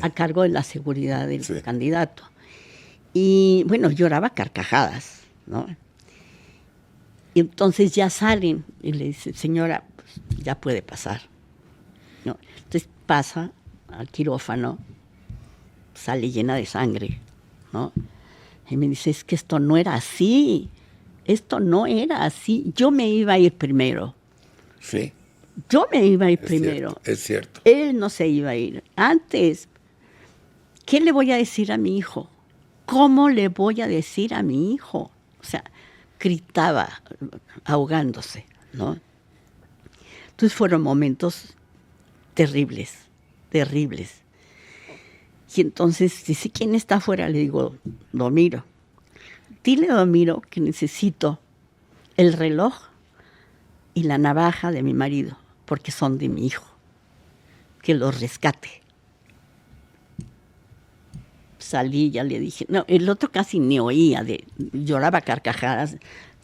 a cargo de la seguridad del candidato. Y bueno, lloraba carcajadas, ¿no? Y entonces ya salen y le dice, señora, pues, ya puede pasar, ¿no? Entonces pasa al quirófano, sale llena de sangre, ¿no? Y me dice, es que esto no era así, yo me iba a ir primero. Sí. Yo me iba a ir primero. Es cierto. Él no se iba a ir. Antes, ¿qué le voy a decir a mi hijo? ¿Cómo le voy a decir a mi hijo? O sea, gritaba, ahogándose, ¿no? Entonces fueron momentos terribles, terribles. Y entonces dice, ¿quién está afuera? Le digo, Domiro. Dile a Domiro que necesito el reloj y la navaja de mi marido, porque son de mi hijo. Que los rescate. Salí, ya le dije. No, el otro casi ni oía, lloraba carcajadas,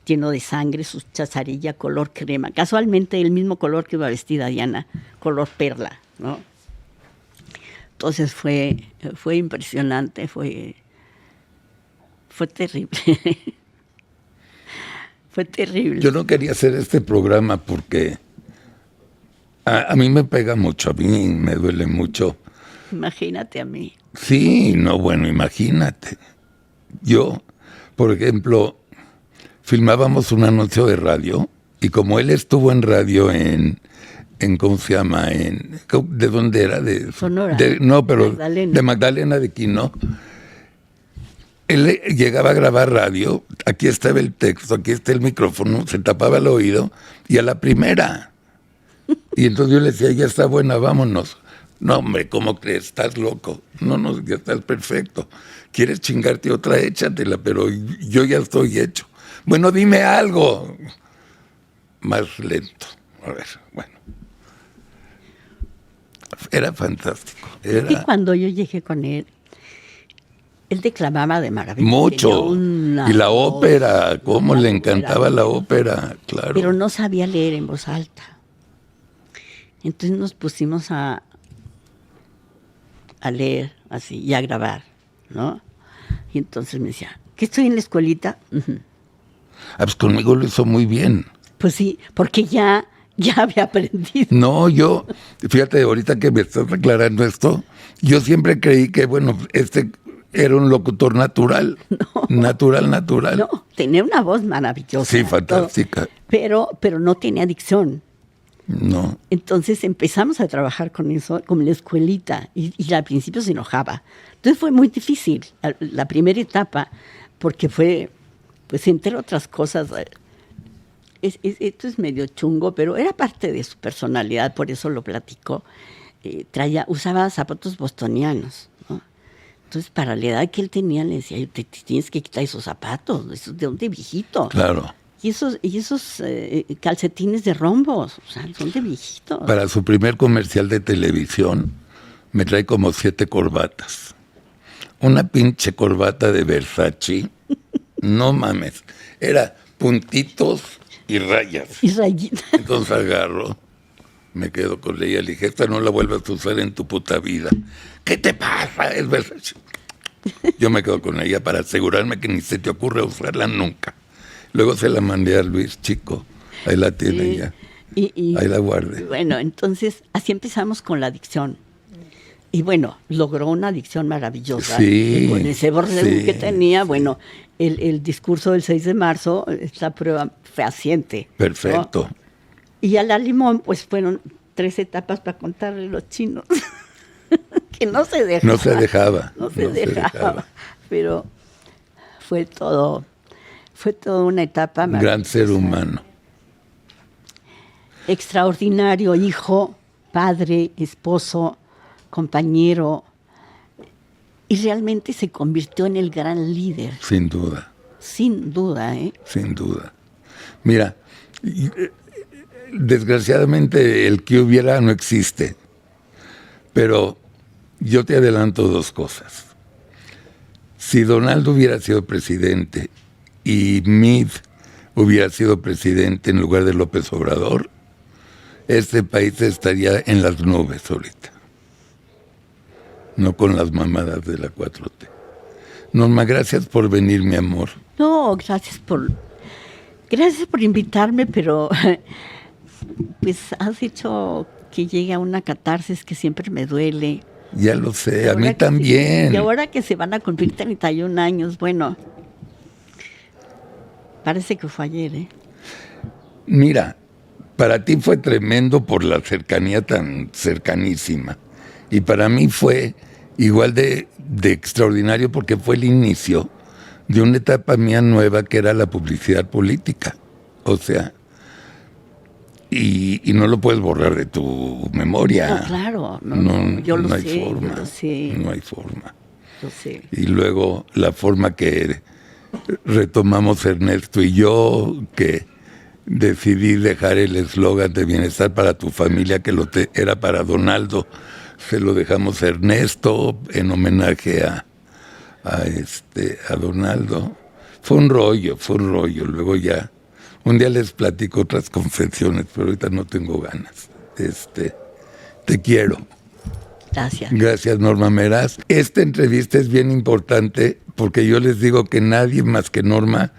lleno de sangre, su chazarilla color crema. Casualmente el mismo color que iba vestida Diana, color perla, ¿no? Entonces fue impresionante, fue terrible. Fue terrible. Yo no quería hacer este programa porque a mí me pega mucho, a mí me duele mucho. Imagínate a mí. Sí, no, bueno, imagínate. Yo, por ejemplo, filmábamos un anuncio de radio y como él estuvo en radio en ¿cómo se llama? ¿De dónde era? De Sonora. No, pero Magdalena. De Magdalena de Quino. Él llegaba a grabar radio, aquí estaba el texto, aquí está el micrófono, se tapaba el oído y a la primera. Y entonces yo le decía, ya está buena, vámonos. No, hombre, ¿cómo crees? Estás loco. No, ya estás perfecto. ¿Quieres chingarte otra? Échatela, pero yo ya estoy hecho. Bueno, dime algo. Más lento. A ver, bueno. Era fantástico. Y cuando yo llegué con él declamaba de maravilla. Mucho. Y la ópera, cómo le encantaba la ópera, claro. Pero no sabía leer en voz alta. Entonces nos pusimos a leer así y a grabar, ¿no? Y entonces me decía, ¿que estoy en la escuelita? Uh-huh. Ah, pues conmigo lo hizo muy bien. Pues sí, porque ya había aprendido. No, fíjate, ahorita que me estás aclarando esto, yo siempre creí que, bueno, era un locutor natural. No. Natural. No, tenía una voz maravillosa. Sí, fantástica. Todo, pero no tenía dicción. No. Entonces empezamos a trabajar con eso, con la escuelita, y al principio se enojaba. Entonces fue muy difícil la primera etapa, porque fue, pues entre otras cosas, esto es medio chungo, pero era parte de su personalidad, por eso lo platicó. Usaba zapatos bostonianos, ¿no? Entonces, para la edad que él tenía, le decía, te tienes que quitar esos zapatos, esos de dónde viejito. Claro. Y esos calcetines de rombos, o sea, son de viejitos. Para su primer comercial de televisión, me trae como 7 corbatas. Una pinche corbata de Versace, no mames, era puntitos y rayas. Y rayitas. Entonces agarro, me quedo con ella, le dije, esta no la vuelvas a usar en tu puta vida. ¿Qué te pasa? Es Versace. Yo me quedo con ella para asegurarme que ni se te ocurre usarla nunca. Luego se la mandé a Luis Chico. Ahí la tiene ya. Ahí la guardé. Bueno, entonces así empezamos con la dicción. Y bueno, logró una dicción maravillosa. Sí, y con ese borrego que tenía, bueno, el discurso del 6 de marzo, esta prueba fehaciente. Perfecto. ¿No? Y a la Limón, pues fueron 3 etapas para contarle los chinos. Que no se dejaba. No se dejaba. No se dejaba. Pero fue toda una etapa maravillosa. Gran ser humano. Extraordinario hijo, padre, esposo, compañero. Y realmente se convirtió en el gran líder. Sin duda. Sin duda, ¿eh? Sin duda. Mira, desgraciadamente el que hubiera no existe. Pero yo te adelanto 2 cosas. Si Donaldo hubiera sido presidente y Mid hubiera sido presidente en lugar de López Obrador, este país estaría en las nubes ahorita. No con las mamadas de la 4T. Norma, gracias por venir, mi amor. No, gracias por invitarme, pero pues has hecho que llegue a una catarsis que siempre me duele. Ya lo sé, a mí también. Y ahora que se van a cumplir 31 años, bueno, parece que fue ayer, ¿eh? Mira, para ti fue tremendo por la cercanía tan cercanísima. Y para mí fue igual de extraordinario porque fue el inicio de una etapa mía nueva que era la publicidad política. O sea, y no lo puedes borrar de tu memoria. No, claro, no, yo lo sé, forma, yo lo sé. No hay forma. Yo sé. Y luego la forma que retomamos Ernesto y yo, que decidí dejar el eslogan de bienestar para tu familia, que era para Donaldo, se lo dejamos a Ernesto en homenaje a Donaldo. Fue un rollo. Luego ya, un día les platico otras confesiones, pero ahorita no tengo ganas. Te quiero. Gracias. Gracias, Norma Meraz. Esta entrevista es bien importante porque yo les digo que nadie más que Norma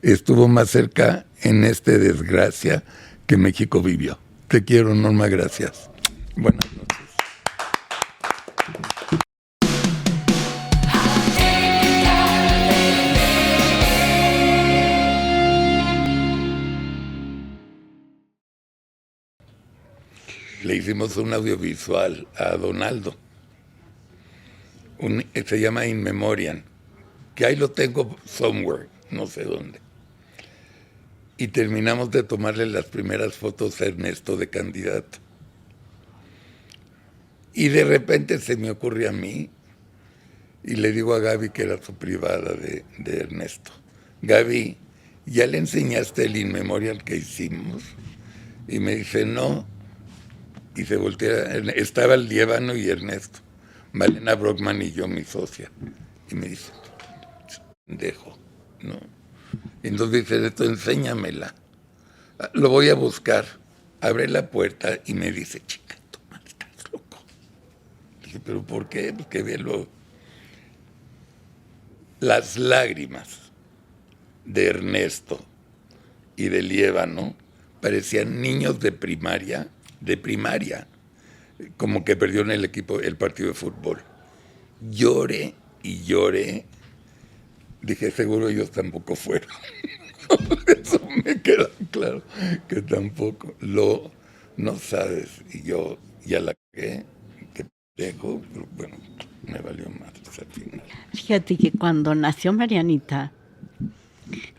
estuvo más cerca en esta desgracia que México vivió. Te quiero, Norma, gracias. Buenas noches. Le hicimos un audiovisual a Donaldo. Se llama In Memoriam, que ahí lo tengo somewhere, no sé dónde. Y terminamos de tomarle las primeras fotos a Ernesto de candidato. Y de repente se me ocurre a mí, y le digo a Gaby, que era su privada de Ernesto, Gaby, ¿ya le enseñaste el In Memoriam que hicimos? Y me dice, no. Y se voltea, estaba el Líbano y Ernesto, Malena Brockman y yo, mi socia. Y me dice, pendejo, ¿no? Entonces dice, esto, enséñamela. Lo voy a buscar. Abre la puerta y me dice, chica, tú mal estás loco. Dije, ¿pero por qué? Porque velo. Las lágrimas de Ernesto y de Líbano parecían niños de primaria, como que perdió en el partido de fútbol. Lloré y lloré. Dije, seguro ellos tampoco fueron. Eso me queda claro, que tampoco. Lo No sabes. Y yo ya la cagué, que dejo, pero bueno, me valió más al final. Fíjate que cuando nació Marianita,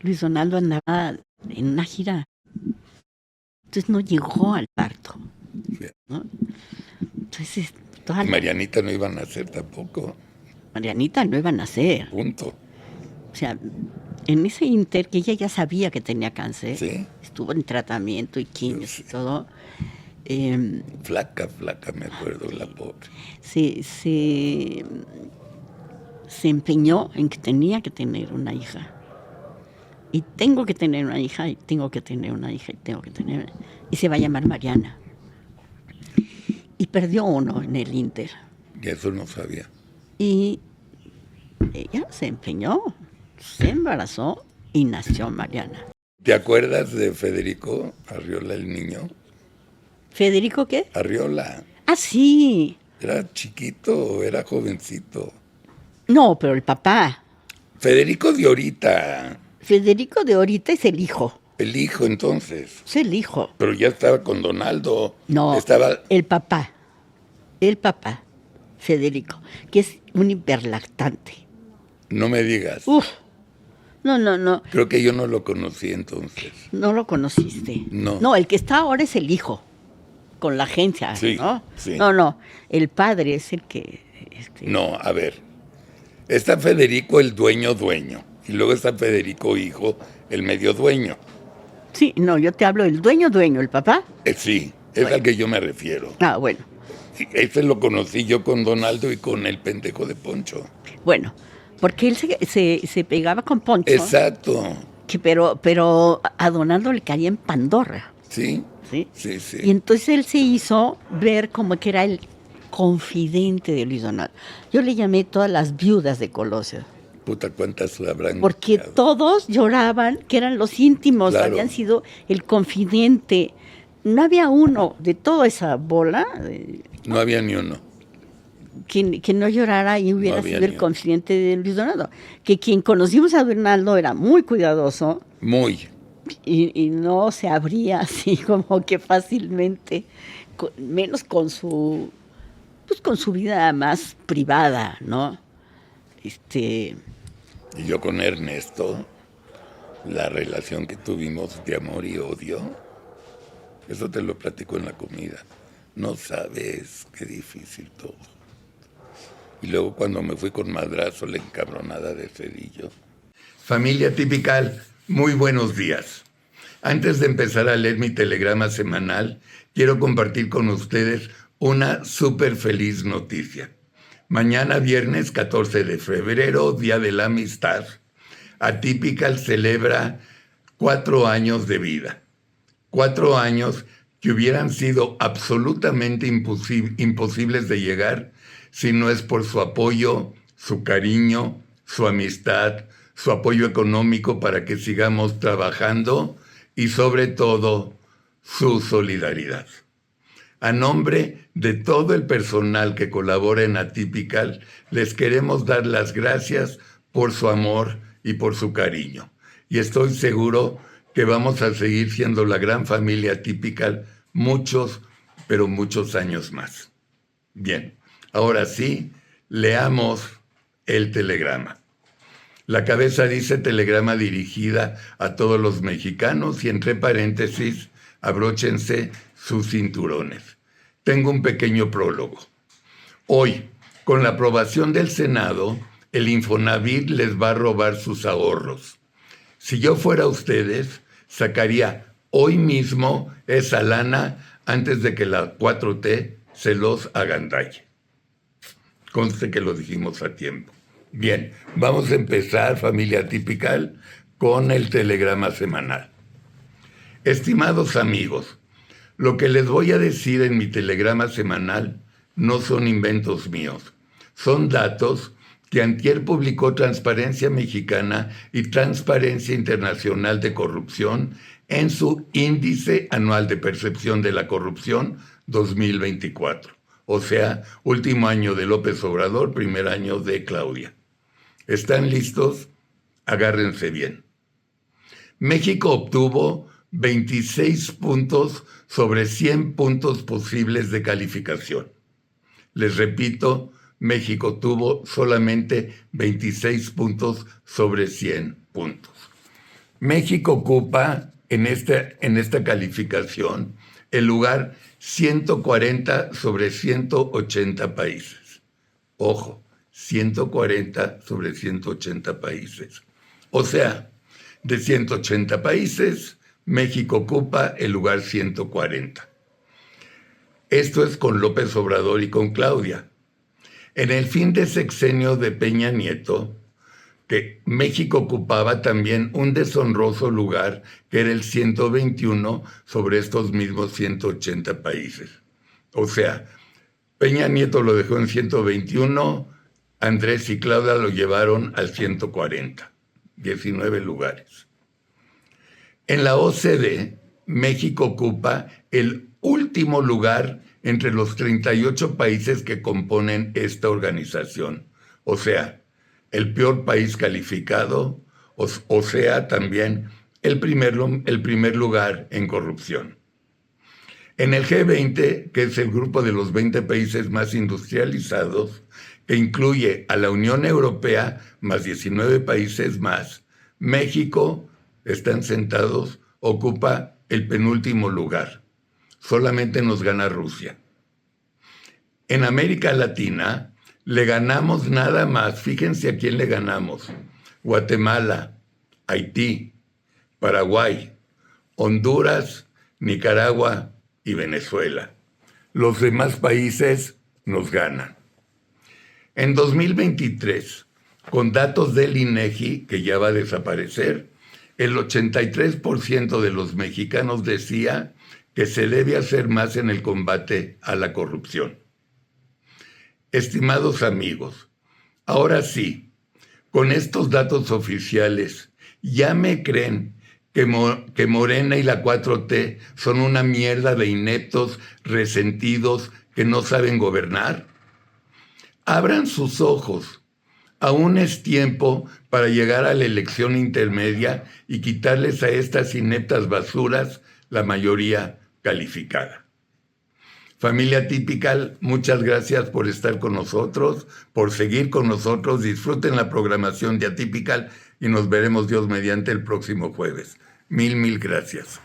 Luis Donaldo andaba en una gira. Entonces no llegó al parto, Sí. ¿no? Entonces, toda Y la- Marianita no iba a nacer tampoco, Marianita no iba a nacer. punto. O sea, en ese inter que ella ya sabía que tenía cáncer, Sí. estuvo en tratamiento y quimios Sí. y todo, Flaca, me acuerdo, la pobre. se empeñó en que tenía que tener una hija. Y tengo que tener una hija, y tengo que tener una hija, y tengo que tener... Y se va a llamar Mariana. Y perdió uno en el Inter. Y eso no sabía. Y ella se empeñó, se embarazó y nació Mariana. ¿Te acuerdas de Federico Arriola, el niño? ¿Federico qué? Arriola. Ah, sí. ¿Era chiquito, era jovencito? No, pero el papá. Federico de ahorita. Federico de ahorita es el hijo. El hijo, entonces. Es el hijo. Pero ya estaba con Donaldo. No, Estaba... el papá. El papá, Federico, que es un hiperlactante. No me digas. Uf. No. Creo que yo no lo conocí entonces. No lo conociste. No. No, el que está ahora es el hijo, con la agencia, Sí, ¿no? sí. No. El padre es el que... No, a ver. Está Federico, el dueño. Y luego está Federico, hijo, el medio dueño. Sí, no, yo te hablo del dueño, el papá. Sí, es Bueno. al que yo me refiero. Ah, bueno. Ese lo conocí yo con Donaldo y con el pendejo de Poncho. Bueno, porque él se pegaba con Poncho. Exacto. Pero a Donaldo le caía en Pandorra. Sí, ¿Sí? sí. Y entonces él se hizo ver como que era el confidente de Luis Donaldo. Yo le llamé todas las viudas de Colosio. Puta, ¿cuántas habrán? Porque quedado? todos lloraban que eran los íntimos, Claro. habían sido el confidente. No había uno de toda esa bola No había ni uno. que no llorara y hubiera No había sido el ni uno. confidente de Luis Donaldo. Que quien conocimos a Donaldo era muy cuidadoso Muy. y no se abría así como que fácilmente, menos con su vida más privada, ¿no? Y yo con Ernesto, la relación que tuvimos de amor y odio, eso te lo platico en la comida. No sabes qué difícil todo. Y luego cuando me fui con Madrazo, la encabronada de Cedillo. Familia Tipical, muy buenos días. Antes de empezar a leer mi telegrama semanal, quiero compartir con ustedes una súper feliz noticia. Mañana viernes 14 de febrero, Día de la Amistad, Atypical celebra 4 años de vida. 4 años que hubieran sido absolutamente imposibles de llegar si no es por su apoyo, su cariño, su amistad, su apoyo económico para que sigamos trabajando y sobre todo su solidaridad. A nombre de todo el personal que colabora en Atypical, les queremos dar las gracias por su amor y por su cariño. Y estoy seguro que vamos a seguir siendo la gran familia Atypical muchos, pero muchos años más. Bien, ahora sí, leamos el telegrama. La cabeza dice telegrama dirigida a todos los mexicanos y entre paréntesis, abróchense sus cinturones. Tengo un pequeño prólogo. Hoy, con la aprobación del Senado, el Infonavit les va a robar sus ahorros. Si yo fuera ustedes, sacaría hoy mismo esa lana antes de que la 4T se los agandalle. Conste que lo dijimos a tiempo. Bien, vamos a empezar, familia Atypical, con el telegrama semanal. Estimados amigos, lo que les voy a decir en mi telegrama semanal no son inventos míos, son datos que antier publicó Transparencia Mexicana y Transparencia Internacional de Corrupción en su Índice Anual de Percepción de la Corrupción 2024. O sea, último año de López Obrador, primer año de Claudia. ¿Están listos? Agárrense bien. México obtuvo 26 puntos sobre 100 puntos posibles de calificación. Les repito, México tuvo solamente 26 puntos sobre 100 puntos. México ocupa en esta calificación el lugar 140 sobre 180 países. Ojo, 140 sobre 180 países. O sea, de 180 países, México ocupa el lugar 140. Esto es con López Obrador y con Claudia. En el fin de sexenio de Peña Nieto, que México ocupaba también un deshonroso lugar, que era el 121 sobre estos mismos 180 países. O sea, Peña Nieto lo dejó en 121, Andrés y Claudia lo llevaron al 140, 19 lugares. En la OCDE, México ocupa el último lugar entre los 38 países que componen esta organización. O sea, el peor país calificado, o sea, también el primer lugar en corrupción. En el G20, que es el grupo de los 20 países más industrializados, que incluye a la Unión Europea más 19 países más, México, están sentados, ocupa el penúltimo lugar. Solamente nos gana Rusia. En América Latina, le ganamos nada más, fíjense a quién le ganamos: Guatemala, Haití, Paraguay, Honduras, Nicaragua y Venezuela. Los demás países nos ganan. En 2023, con datos del INEGI, que ya va a desaparecer, el 83% de los mexicanos decía que se debe hacer más en el combate a la corrupción. Estimados amigos, ahora sí, con estos datos oficiales, ¿ya me creen que Morena y la 4T son una mierda de ineptos, resentidos, que no saben gobernar? Abran sus ojos. Aún es tiempo para llegar a la elección intermedia y quitarles a estas ineptas basuras la mayoría calificada. Familia Atypical, muchas gracias por estar con nosotros, por seguir con nosotros. Disfruten la programación de Atypical y nos veremos Dios mediante el próximo jueves. Mil gracias.